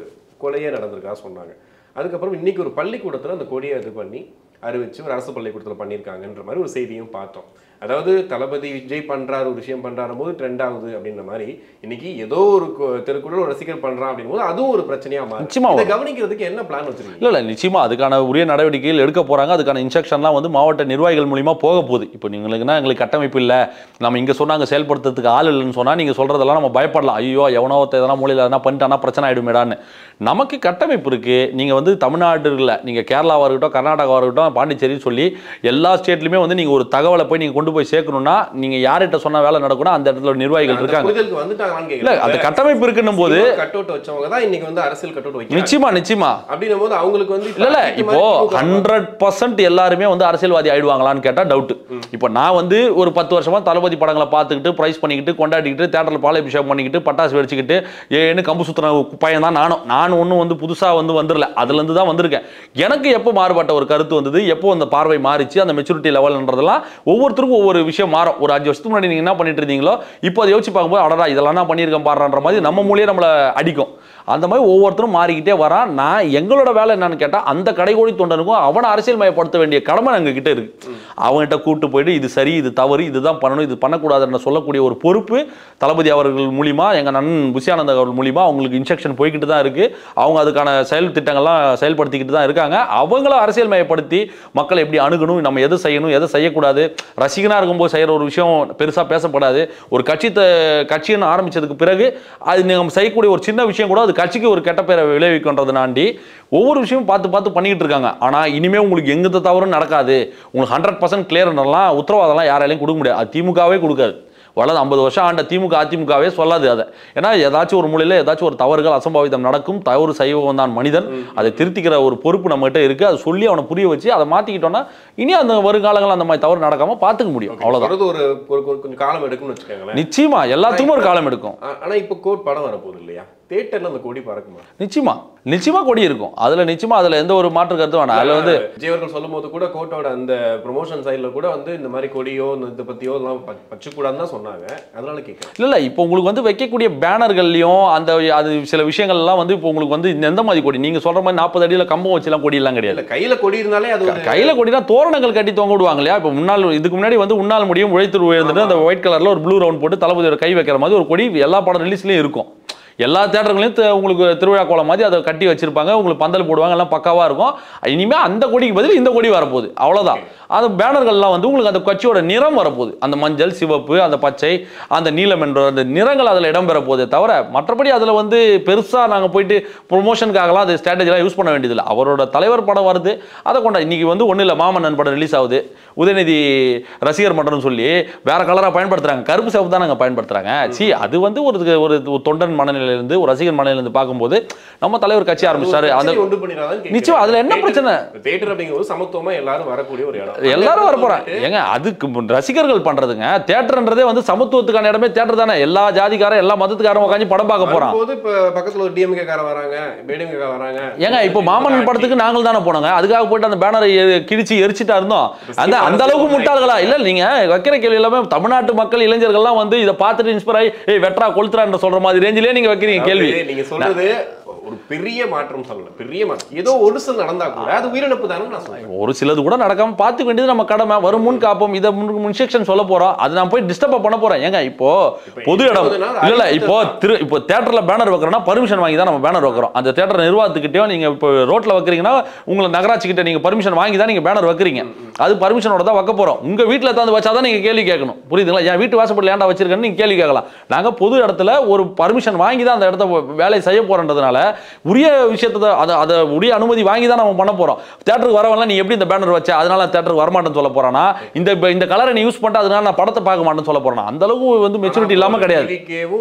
கொலையே நடந்திருக்கா சொன்னாங்க. அதுக்கப்புறம் இன்னைக்கு ஒரு பள்ளிக்கூடத்தில் அந்த கொடியை இது பண்ணி அறிவிச்சு ஒரு அரசு பள்ளிக்கூடத்தில் பண்ணியிருக்காங்கன்ற மாதிரி ஒரு செய்தியும் பார்த்தோம். அதாவது தளபதி விஜய் பண்றாரு, ஒரு விஷயம் பண்றாரு போது ட்ரெண்ட் ஆகுது அப்படின்ற மாதிரி இன்னைக்கு ஏதோ ஒரு தெருக்குள்ள ஒரு ரசிகர் பண்றான் அப்படின் போது அதுவும் ஒரு பிரச்சனையா மாறும். நிச்சயமா இதை கவனிக்கிறதுக்கு என்ன பிளான் வச்சிருக்கீங்க? இல்லை நிச்சயமா அதுக்கான உரிய நடவடிக்கைகள் எடுக்க போறாங்க. அதுக்கான இன்ஸ்ட்ரக்ஷன்லாம் வந்து மாவட்ட நிர்வாகிகள் மூலியமா போக போகுது. இப்போ நீங்களுக்குன்னா எங்களுக்கு கட்டமைப்பு இல்லை, நம்ம இங்கே சொன்னாங்க செயல்படுத்துறதுக்கு ஆள் இல்லைன்னு சொன்னால் நீங்கள் சொல்றதெல்லாம் நம்ம பயப்படலாம். ஐயோ எவனோ எதனா மூலையில் எதனா பண்ணிட்டானா பிரச்சனை ஆகிடுமேடான்னு. நமக்கு கட்டமைப்பு இருக்கு. நீங்கள் வந்து தமிழ்நாடுல நீங்கள் கேரளாவாக இருக்கட்டும், கர்நாடகாவாக இருக்கட்டும், பாண்டிச்சேரின்னு சொல்லி எல்லா ஸ்டேட்லையுமே வந்து நீங்கள் ஒரு தகவலை போய் நீங்கள் கொண்டு போய் சேர்க்கணும்னா நீங்க யார்கிட்ட சொன்னா வேலை நடக்கணும், அந்த இடத்துல நிர்வாகிகள் இருக்காங்க. இல்ல அந்த கட்டமைப்பு இருக்குன்னும் போது கட் அவுட் வச்சவங்க தான் இன்னைக்கு வந்து அரசியல் கட் அவுட் வைக்கிறாங்க. நிச்சயமா அப்படின்னும் போது அவங்களுக்கு வந்து இல்ல இப்போ 100% எல்லாருமே வந்து அரசியல்வாதி ஆயிடுவாங்களான்னு கேட்டா டவுட். இப்போ நான் வந்து ஒரு 10 வருஷமா தளபதி படங்களை பார்த்துக்கிட்டு பிரைஸ் பண்ணிக்கிட்டு கொண்டாடிக்கிட்டு தியேட்டர்ல பாலாபிஷேகம் பண்ணிக்கிட்டு பட்டாசு வெடிச்சுக்கிட்டு ஏன்னு கம்பு சுத்துற பையன் தான் நானும் ஒன்றும் வந்து புதுசா வந்துடல, அதுல இருந்து தான் வந்திருக்கேன். எனக்கு எப்போ மாறுபட்ட ஒரு கருத்து வந்தது, எப்போ அந்த பார்வை மாறிச்சு, அந்த மெச்சூரிட்டி லெவல்ன்றதெல்லாம் ஒவ்வொருத்தருக்கும் ஒவ்வொரு விஷயம் மாறும். ஒரு 5 வருஷத்துக்கு முன்னாடி நீங்க என்ன பண்ணிட்டு இருந்தீங்களோ இப்போ அதை யோசிச்சு பார்க்கும்போது அடடா இதெல்லாம் நான் பண்ணியிருக்கேன் பாடுறான்ற மாதிரி நம்ம மூலியே நம்மளை அடிக்கும். அந்த மாதிரி ஒவ்வொருத்தரும் மாறிக்கிட்டே வரான். நான் எங்களோட வேலை என்னன்னு கேட்டால் அந்த கடைகோடி தொண்டனுக்கும் அவனை அரசியல் மயப்படுத்த வேண்டிய கடமை எங்கள் கிட்ட இருக்கு. அவன்கிட்ட கூப்பிட்டு போயிட்டு இது சரி, இது தவறு, இதுதான் பண்ணணும், இது பண்ணக்கூடாதுன்னு சொல்லக்கூடிய ஒரு பொறுப்பு தளபதி அவர்கள் மூலிமா, எங்கள் நண்பன் புஷியானந்த் அவர்கள் மூலிமா அவங்களுக்கு இன்ஸ்ட்ரக்ஷன் போய்கிட்டு தான் இருக்கு. அவங்க அதுக்கான செயல் திட்டங்கள்லாம் செயல்படுத்திக்கிட்டு தான் இருக்காங்க. அவங்கள அரசியல் மயப்படுத்தி மக்களை எப்படி அணுகணும், நம்ம எது செய்யணும், எதை செய்யக்கூடாது, ரசிகனாக இருக்கும்போது செய்கிற ஒரு விஷயம் பெருசாக பேசப்படாது. ஒரு கட்சின்னு ஆரம்பித்ததுக்கு பிறகு அது நம்ம செய்யக்கூடிய ஒரு சின்ன விஷயம் கூட அது கட்சிக்கு ஒரு கெட்ட பேரை விளைவிக்கின்றதை நாண்டி ஒவ்வொரு விஷயமும் பார்த்து பண்ணிக்கிட்டு இருக்காங்க. ஆனால் இனிமேல் உங்களுக்கு எந்த தவறும் நடக்காது, உங்களுக்கு 100% கிளியர்லாம் உத்தரவாதம்லாம் யாராலையும் கொடுக்க முடியாது. அது திமுகவே கொடுக்காது. வளர்ந்து 50 வருஷம் ஆண்ட திமுக அதிமுகவே சொல்லாது அதை. ஏன்னா ஏதாச்சும் ஒரு மூலையில் ஏதாச்சும் ஒரு தவறுகள் அசம்பாவிதம் நடக்கும், தவறு செய்வன் தான் மனிதன், அதை திருத்திக்கிற ஒரு பொறுப்பு நம்மகிட்ட இருக்குது. அதை சொல்லி அவனை புரிய வச்சு அதை மாற்றிக்கிட்டோன்னா இனி அந்த வருங்காலங்கள் அந்த மாதிரி தவறு நடக்காமல் பார்த்துக்க முடியும். அவ்வளோதான். ஒரு கொஞ்சம் காலம் எடுக்கும்னு வச்சுக்கோங்களேன். நிச்சயமா எல்லாத்துக்கும் ஒரு காலம் எடுக்கும். ஆனால் இப்போ கோட் படம் வரப்போகுது இல்லையா? தியேட்டர்ல அந்த கொடி பறக்குமா? நிச்சயமா கொடி இருக்கும். நிச்சயமா அதுல எந்த ஒரு மாற்று கருத்தும் வேணாம். அதுல வந்து விஜய் அவர்கள் சொல்லும் போது கூட கோட்டோட அந்த ப்ரொமோஷன் சைட்ல கூட வந்து இந்த மாதிரி கொடியோ இதை பத்தியோ எல்லாம் வச்சுக்கூடாதுன்னு தான் சொன்னாங்க. அதனால கேட்குறேன். இல்ல இப்போ உங்களுக்கு வந்து வைக்கக்கூடிய பேனர்கள்லயும் அது சில விஷயங்கள் எல்லாம் வந்து இப்போ உங்களுக்கு வந்து எந்த மாதிரி கொடி நீங்க சொல்ற மாதிரி 40 அடியில கம்பம் வச்சுலாம் கொடி எல்லாம் கிடையாது. கையில கொடி இருந்தாலே அது கையில கொடினா தோரணங்கள் கட்டி தொங்க விடுவாங்க இல்லையா? இப்போ இதுக்கு முன்னாடி வந்து உன்னால் முடியும் உழைத்து உயர்ந்துட்டு அந்த ஒயிட் கலர்ல ஒரு ப்ளூ ரவுண்ட் போட்டு தளபதியோட கை வைக்கிற மாதிரி ஒரு கொடி எல்லா படம் ரிலீஸ்லயும் இருக்கும். எல்லா தேட்டர்களையும் உங்களுக்கு திருவிழா கோலம் மாதிரி அதை கட்டி வச்சிருப்பாங்க. உங்களுக்கு பந்தல் போடுவாங்க, எல்லாம் பக்காவா இருக்கும். இனிமே அந்த கொடிக்கு பதில் இந்த கொடி வரப்போகுது, அவ்வளவுதான். அந்த பேனர்கள்லாம் வந்து உங்களுக்கு அந்த கட்சியோட நிறம் வரப்போகுது. அந்த மஞ்சள், சிவப்பு, அந்த பச்சை, அந்த நீலம் என்ற அந்த நிறங்கள் அதில் இடம்பெற போதே தவிர மற்றபடி அதில் வந்து பெருசாக நாங்கள் போயிட்டு ப்ரொமோஷனுக்காகலாம் அது ஸ்ட்ராட்டஜிலாம் யூஸ் பண்ண வேண்டியதில்லை. அவரோட தலைவர் படம் வருது, அதை கொண்டா இன்னைக்கு வந்து ஒன்றும் இல்லை, மாமன்னன் படம் ரிலீஸ் ஆகுது, உதயநிதி ரசிகர் மன்றம்னு சொல்லி வேற கலராக பயன்படுத்துறாங்க, கருப்பு சிவப்பு தான் நாங்கள் பயன்படுத்துறாங்க. அது வந்து ஒரு தொண்டன் மனநிலையிலிருந்து ஒரு ரசிகர் மனநிலையிலிருந்து பார்க்கும்போது நம்ம தலைவர் கட்சி ஆரம்பிச்சாரு. அந்த நிச்சயம் அதுல என்ன பிரச்சனை? தியேட்டர் அப்படிங்கிறது சமத்துவமா எல்லாரும் வரக்கூடிய ஒரு இடம், எல்லாரும் வர போறாங்க. ஏங்க அதுக்கு ரசிகர்கள் பண்றதுங்க. தியேட்டர்ன்றதே வந்து சமத்துவத்துக்கான இடமே தியேட்டர் தானே. எல்லா ஜாதிக்காரன் எல்லா மதத்துக்காரன் உட்காந்து படம் பார்க்க போறான். இப்ப பக்கத்துல ஒரு டிஎம்கே காரன் வராங்க, பிடிஎம்கே வராங்க. ஏங்க இப்போ மாமன்னன் படத்துக்கு நாங்கள் தானே போனோங்க. அதுக்காக போயிட்டு அந்த பேனரை கிழிச்சு எரிச்சிட்டா இருந்தோம். அந்த அளவுக்கு முட்டாள்களா? இல்ல நீங்க வைக்கிற கேள்வி எல்லாமே தமிழ்நாட்டு மக்கள் இளைஞர்கள்லாம் வந்து இதை பார்த்துட்டு இன்ஸ்பயர் ஆகி வெட்ரா கொளுத்துறான்ற சொல்ற மாதிரி ரேஞ்சிலே நீங்க வைக்கிறீங்க கேள்வி. நீங்க சொல்றது ஒரு பெரிய மாற்றம் சொல்லல, பெரிய மாற்றம் ஏதோ ஒரு சில நடந்தா கூட அது உயிரிழப்பு தானே நான் சொல்றேன். ஒரு சிலது கூட நடக்காம பார்த்துக்க வேண்டியது நம்ம கடமை. வரும் முன் காப்போம். இதை இன்ஸ்ட்ரக்ஷன் சொல்ல போறோம், அது நான் போய் டிஸ்டர்ப் பண்ண போறேன். ஏங்க இப்போ பொது இடம் இல்ல, இப்போ தியேட்டர்ல பேனர் வைக்கிறோம்னா பர்மிஷன் வாங்கி தான் நம்ம பேனர் வைக்கிறோம். அந்த தியேட்டர் நிர்வாகத்துக்கிட்டே நீங்க இப்போ ரோட்ல வைக்கிறீங்கன்னா உங்களை நகராட்சி கிட்ட நீங்க பர்மிஷன் வாங்கி தான் நீங்க பேனர் வைக்கிறீங்க. அது பர்மிஷனோட தான் வைக்க போறோம். உங்க வீட்டுல தான் வச்சாதான் நீங்க கேள்வி கேட்கணும், புரியுதுங்களா? என் வீட்டு வாசப்படியில் ஏன்டா வச்சிருக்கேன்னு நீங்க கேள்வி கேட்கலாம். நாங்க பொது இடத்துல ஒரு பர்மிஷன் வாங்கி தான் அந்த இடத்த வேலை செய்ய போறதுனால உரிய விஷயத்தை அதை உரிய அனுமதி வாங்கி தான் நம்ம பண்ண போறோம். தியேட்டருக்கு வரவங்க நீ எப்படி இந்த பேனர் வச்ச அதனால தியேட்டருக்கு வரமாட்டேன்னு சொல்ல போறானா? இந்த கலரை நீ யூஸ் பண்ணிட்டு அதனால நான் படத்தை பார்க்க மாட்டேன்னு சொல்ல போறானா? அந்த அளவுக்கு வந்து மெச்சூரிட்டி இல்லாம கிடையாது.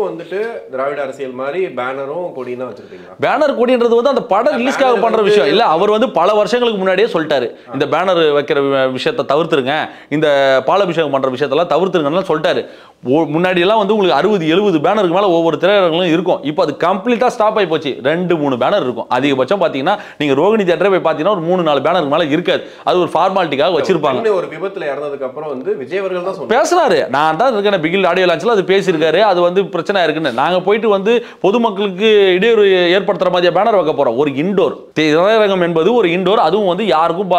வந்துட்டு திராவிட அரசியல் மாதிரி பேனரும் கொடியும் தான் வச்சிருக்கீங்க. பேனர் கொடின்றது வந்து அந்த படம் ரிலீஸ்க்காக பண்ற விஷயம் இல்ல. அவர் வந்து பல வருஷங்களுக்கு முன்னாடியே சொல்லிட்டாரு, இந்த பேனர் வைக்கிற விஷயத்தை தவிர்த்துருங்க, இந்த பாலாபிஷேகம் பண்ற விஷயத்தெல்லாம் தவிர்த்துருங்கன்னு சொல்லிட்டாரு. முன்னாடி எல்லாம் வந்து உங்களுக்கு 60-70 பேனருக்கு மேல ஒவ்வொரு திரையரங்களும் இருக்கும். இப்போ அது கம்ப்ளீட்டா ஸ்டாப் ஆகி போச்சு. 2-3 பேனர் இருக்கும் அதிகபட்சம். பாத்தீங்கன்னா நீங்க ரோகிணி தியேட்டரே போய் பாத்தீங்கன்னா ஒரு 3-4 பேனருக்கு மேல இருக்காது. அது ஒரு ஃபார்மாலிட்டிக்காக வச்சிருப்பாங்க. ஒரு விபத்துல இறந்ததுக்கு அப்புறம் வந்து விஜய் அவர்கள் தான் பேசினாரு, நான் தான் இருக்கேன் பிகில் ஆடியோ லான்ச்ல அது பேசியிருக்காரு. அது வந்து பிரச்சனை இருக்குன்னு நாங்க போயிட்டு வந்து பொதுமக்களுக்கு இடையூறு ஏற்படுத்துற மாதிரி பேனர் வைக்க போறோம். ஒரு இன்டோர் திரையரங்கம் என்பது ஒரு இன்டோர், அதுவும் வந்து யாருக்கும்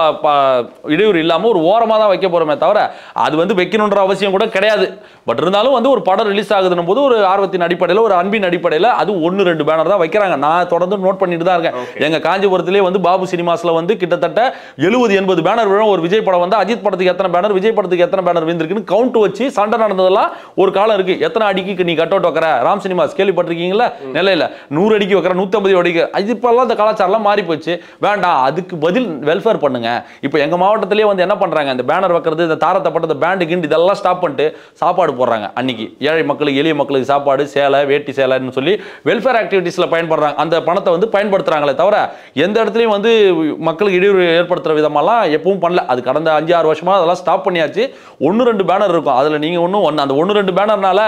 இடையூறு இல்லாம ஒரு ஓரமா தான் வைக்க போறோமே தவிர அது வந்து வைக்கணும்ன்ற அவசியம் கூட கிடையாது. பட் இருந்தாலும் வந்து ஒரு படம் ரிலீஸ் ஆகுதுன்னும் போது ஒரு ஆர்வத்தின் அடிப்படையில் ஒரு அன்பின் அடிப்படையில் அது 1-2 பேனர் தான் வைக்கிறாங்க. நான் தொடர்ந்து நோட் பண்ணிட்டு தான் இருக்கேன். எங்க காஞ்சிபுரத்திலே வந்து பாபு சினிமாஸ்ல வந்து கிட்டத்தட்ட 70-80 பேனர் விழும். ஒரு விஜய் படம் வந்து அஜித் படத்துக்கு எத்தனை பேனர், விஜய் படத்துக்கு எத்தனை பேனர் விழுந்திருக்குன்னு கவுண்ட் வச்சு சண்டை நடந்ததெல்லாம் ஒரு காலம் இருக்கு. எத்தனை அடிக்கு நீ கட் அவுட் வைக்கிற? ராம் சினிமாஸ் கேள்விப்பட்டிருக்கீங்களா? நிலையில 100 அடிக்கு வைக்கிற, 150 அடிக்கு. அது இப்பெல்லாம் அந்த கலாச்சாரம் மாறி போச்சு. வேண்டாம், அதுக்கு பதில் வெல்ஃபேர் பண்ணுங்க. இப்போ எங்க மாவட்டத்திலேயே வந்து என்ன பண்றாங்க, இந்த பேனர் வைக்கிறது, இந்த தாரத்தை பட்ட பேண்டு கிண்டு இதெல்லாம் ஸ்டாப் பண்ணிட்டு சாப்பாடு போடுறாங்க. அன்னைக்கு ஏழை மக்களுக்கு எளிய மக்களுக்கு சாப்பாடு, சேலை, வேட்டி சேலைன்னு சொல்லி வெல்ஃபேர் ஆக்டிவிட்டீஸ்ல பயன்படுறாங்க. அந்த பணத்தை வந்து பயன்படுத்துறாங்களே தவிர எந்த இடத்துலையும் வந்து மக்களுக்கு இடையூறு ஏற்படுத்துற விதமெல்லாம் எப்பவும் பண்ணல. அது கடந்த 5-6 வருஷமா அதெல்லாம் ஸ்டாப் பண்ணியாச்சு. 1-2 பேனர் இருக்கும். அதுல நீங்க அந்த 1-2 பேனர்னால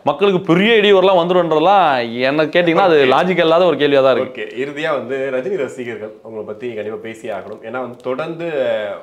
மக்களுக்கு பெரிய இடையூறுலாம் வந்துருன்றதெல்லாம் என்ன கேட்டீங்கன்னா அது லாஜிக் இல்லாத ஒரு கேள்வியா தான் இருக்கு. இறுதியா வந்து ரஜினி ரசிகர்கள் உங்களை பத்தி கண்டிப்பா பேசி ஆகணும். ஏன்னா வந்து தொடர்ந்து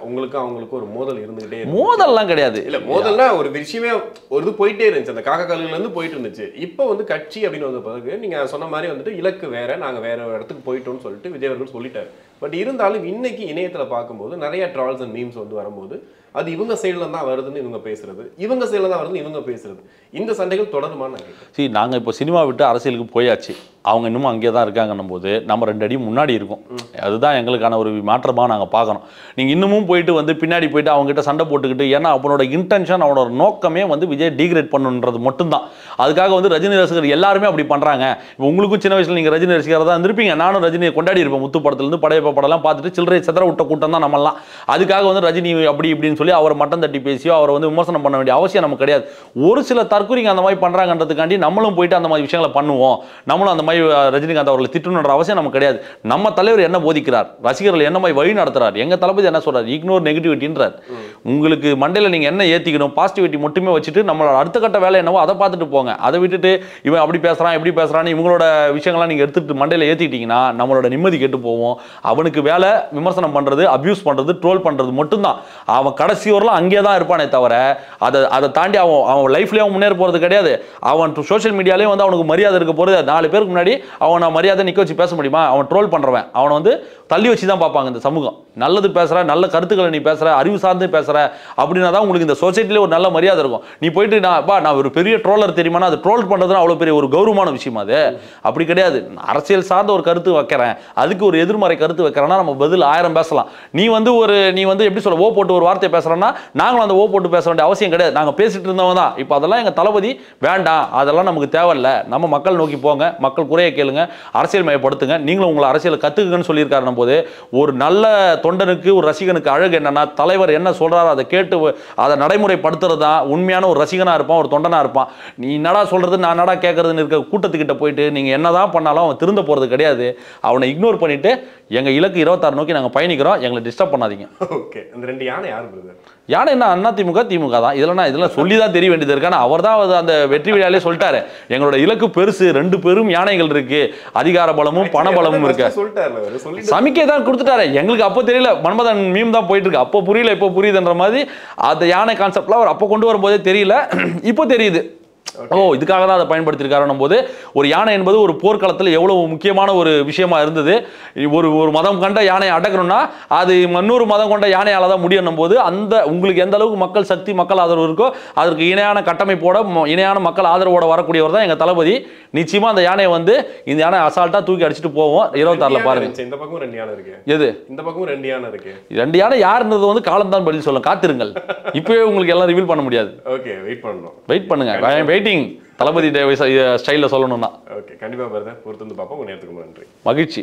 உங்களுக்கு அவங்களுக்கு ஒரு மோதல் இருந்துகிட்டே இருக்கு. மோதல்லாம் கிடையாது. இல்ல மோதல்னா ஒரு விஷயமே ஒரு இது போயிட்டே இருந்துச்சு. அந்த காக்கா கல்லுல இருந்து போயிட்டு இருந்துச்சு. இப்போ வந்து கட்சி அப்படின்னு வந்த பிறகு நீங்க சொன்ன மாதிரி வந்துட்டு இலக்கு வேற, நாங்க வேற ஒரு இடத்துக்கு போயிட்டோம்னு சொல்லிட்டு விஜய் அவர்கள் சொல்லிட்டாரு. பட் இருந்தாலும் இன்னைக்கு இணையத்துல பார்க்கும்போது நிறைய ட்ரால்ஸ் அண்ட் மீம்ஸ் வந்து வரும்போது அது இவங்க சைடுல தான் வருதுன்னு இவங்க பேசுறது, இவங்க சைடுல தான் வருதுன்னு இவங்க பேசுறது, இந்த சண்டைகள் தொடருமான்னு கேட்குறேன். நாங்க இப்போ சினிமா விட்டு அரசியலுக்கு போயாச்சு, அவங்க இன்னமும் அங்கே தான் இருக்காங்கன்னும் போது நம்ம 2 அடி முன்னாடி இருக்கும். அதுதான் எங்களுக்கான ஒரு மாற்றமாக நாங்கள் பார்க்கணும். நீங்கள் இன்னமும் போயிட்டு வந்து பின்னாடி போயிட்டு அவங்ககிட்ட சண்டை போட்டுக்கிட்டு, ஏன்னா அவனோட இன்டென்ஷன் அவனோட நோக்கமே வந்து விஜய் டீக்ரேட் பண்ணுன்றது மட்டும்தான். அதுக்காக வந்து ரஜினி ரசிகர் எல்லாருமே அப்படி பண்ணுறாங்க. இப்போ உங்களுக்கும் சின்ன வயசில் நீங்கள் ரஜினி ரசிகராக தான் இருந்திருப்பீங்க. நானும் ரஜினியை கொண்டாடி இருப்பேன். முத்து படத்துலேருந்து படையப்ப படம்லாம் பார்த்துட்டு சில்லறை செதற விட்ட கூட்டம் தான் நம்மலாம். அதுக்காக வந்து ரஜினி அப்படி இப்படின்னு சொல்லி அவரை மட்டம் தட்டி பேசியோ அவரை வந்து விமர்சனம் பண்ண வேண்டிய அவசியம் நமக்கு கிடையாது. ஒரு சில தற்கொலைங்க அந்த மாதிரி பண்ணுறாங்கன்றதுக்காண்டி நம்மளும் போயிட்டு அந்த மாதிரி விஷயங்களை பண்ணுவோம், நம்மளும் அந்த மாதிரி ரஜினிகாந்த் அவர்களை திட்டணுன்ற அவசியம் நமக்கு கிடையாது. நம்ம தலைவர் என்ன போதிக்கிறார், ரசிகர்கள் என்ன மாதிரி வழி நடத்துறார், எங்க தளபதி என்ன சொல்றாரு, இக்னோர் நெகட்டிவிட்டின்றார். உங்களுக்கு மண்டையில நீங்க என்ன ஏத்திக்கணும், பாசிட்டிவிட்டி மட்டுமே வச்சுட்டு நம்மளோட அடுத்த கட்ட வேலை என்னவோ அதை பார்த்துட்டு போங்க. போங்க. அதை விட்டுட்டு இவன் அப்படி பேசுறான் இப்படி பேசுறான்னு இவங்களோட விஷயங்கள்லாம் நீங்க எடுத்துட்டு மண்டையில ஏத்திட்டீங்கன்னா நம்மளோட நிம்மதி கெட்டு போவோம். அவனுக்கு வேலை விமர்சனம் பண்றது, அபியூஸ் பண்றது, ட்ரோல் பண்றது மட்டும்தான். அவன் கடைசி வரலாம் அங்கே தான் இருப்பானே தவிர அதை தாண்டி அவன் லைஃப்லயே முன்னேற போறது கிடையாது. அவன் சோஷியல் மீடியாலேயே வந்து அவனுக்கு மரியாதை இருக்க போறது 4 பேருக்கு முன்னாடி அவனை மரியாதை நிக்க வச்சு பேச முடியுமா? அவன் ட்ரோல் பண்றவன் அவனை வந்து தள்ளி வச்சு தான் பார்ப்பாங்க இந்த சமூகம். நல்லது பேசுற, நல்ல கருத்துக்களை நீ பேசுற, அறிவு சார்ந்து பேசுற அப்படின்னா தான் உங்களுக்கு இந்த சொசைட்டிலே ஒரு நல்ல மரியாதை இருக்கும். நீ போயிட்டு நான் ஒரு பெரிய ட்ரோலர் தெரியுமா, அது ட்ரோல் பண்றதுனா அவ்வளவு பெரிய ஒரு கௌரவமான விஷயம். அது அப்படி கிடையாது. அரசியல் சார்ந்த ஒரு கருத்து வைக்கிறேன், அதுக்கு ஒரு எதிர்மறை கருத்து வைக்கிறேன்னா நம்ம பதில் 1000 பேசலாம். நீ வந்து எப்படி சொல்ல, ஓ போட்டு ஒரு வார்த்தை பேசுறேன்னா நாங்களும் அந்த ஓ போட்டு பேச வேண்டிய அவசியம் கிடையாது. நாங்க பேசிட்டு இருந்தவங்க தான். இப்போ அதெல்லாம் எங்க தளபதி வேண்டாம், அதெல்லாம் நமக்கு தேவையில்லை, நம்ம மக்கள் நோக்கி போங்க, மக்கள் குறைய கேளுங்க, அரசியல் மயப்படுத்துங்க, நீங்களும் உங்களை அரசியல் கத்துக்குங்கன்னு சொல்லியிருக்காரு. போது ஒரு நல்ல தொண்டனுக்கு, ஒரு ரசிகனுக்கு அழகு என்னன்னா தலைவர் என்ன சொல்றாரோ அதை கேட்டு அதை நடைமுறைப்படுத்துறது தான் உண்மையான ஒரு ரசிகனா இருப்பான், ஒரு தொண்டனா இருப்பான். நீ என்னடா சொல்றது நான் என்னடா கேட்கறதுன்னு இருக்க கூட்டத்துக்கிட்ட போயிட்டு நீங்க என்னதான் பண்ணாலும் அவன் திருந்த போறது கிடையாது. அவனை இக்னோர் பண்ணிட்டு எங்க இலக்கு 26 நோக்கி நாங்க பயணிக்கிறோம், எங்களை டிஸ்டர்ப் பண்ணாதீங்க. ஓகே, அந்த 2 யானை யார் பிரதர்? யானை என்ன, அண்ணா திமுக திமுக தான். இதெல்லாம் சொல்லி தான் தெரிய வேண்டியது இருக்கான. அவர் தான் அந்த வெற்றி விழாலே சொல்லிட்டாரு, எங்களோட இலக்கு பெருசு, 2 பெரும் யானைகள் இருக்கு, அதிகார பலமும் பண பலமும் இருக்கு. சமிக்கை தான் கொடுத்துட்டாரு. எங்களுக்கு அப்போ தெரியல, மன்மதன் மீம் தான் போயிட்டு இருக்கு, அப்போ புரியல, இப்போ புரியுதுன்ற மாதிரி அந்த யானை கான்செப்ட்லாம் அவர் அப்போ கொண்டு வரும்போதே தெரியல, இப்போ தெரியுது. ஓ, இதுக்காக தான் அதை பயன்படுத்தியிருக்காருன்னும் போது ஒரு யானை என்பது ஒரு போர்க்களத்தில் எவ்வளவு முக்கியமான ஒரு விஷயமா இருந்தது. ஒரு மதம் கண்ட யானையை அடக்கணும்னா அது இன்னொரு மதம் கொண்ட யானையால தான் முடியும் போது அந்த உங்களுக்கு எந்த அளவுக்கு மக்கள் சக்தி, மக்கள் ஆதரவு இருக்கோ அதற்கு இணையான கட்டமைப்போட, இணையான மக்கள் ஆதரவோட வரக்கூடியவர் தான் எங்க தளபதி. நிச்சயமா அந்த யானையை வந்து இந்த யானை அசால்ட்டா தூக்கி அடிச்சுட்டு போவோம். 26ல பாருங்க. இந்த பக்கம் 2 யானை இருக்கு. எது? இந்த பக்கம் 2 யானை இருக்கு. 2 யானை யாருன்றது வந்து காலம் தான் பதில் சொல்லும். காத்திருங்கள், இப்பவே உங்களுக்கு எல்லாம் ரிவீல் பண்ண முடியாது. ஓகே, வெயிட் பண்ணணும். வெயிட் பண்ணுங்க. வெயிட்டிங் தளபதி ஸ்டைலில் சொல்லணும்னா. ஓகே, கண்டிப்பாக பாருங்க, பொறுத்து வந்து பார்ப்போம். உங்கள் நேரத்துக்கு நன்றி. மகிழ்ச்சி.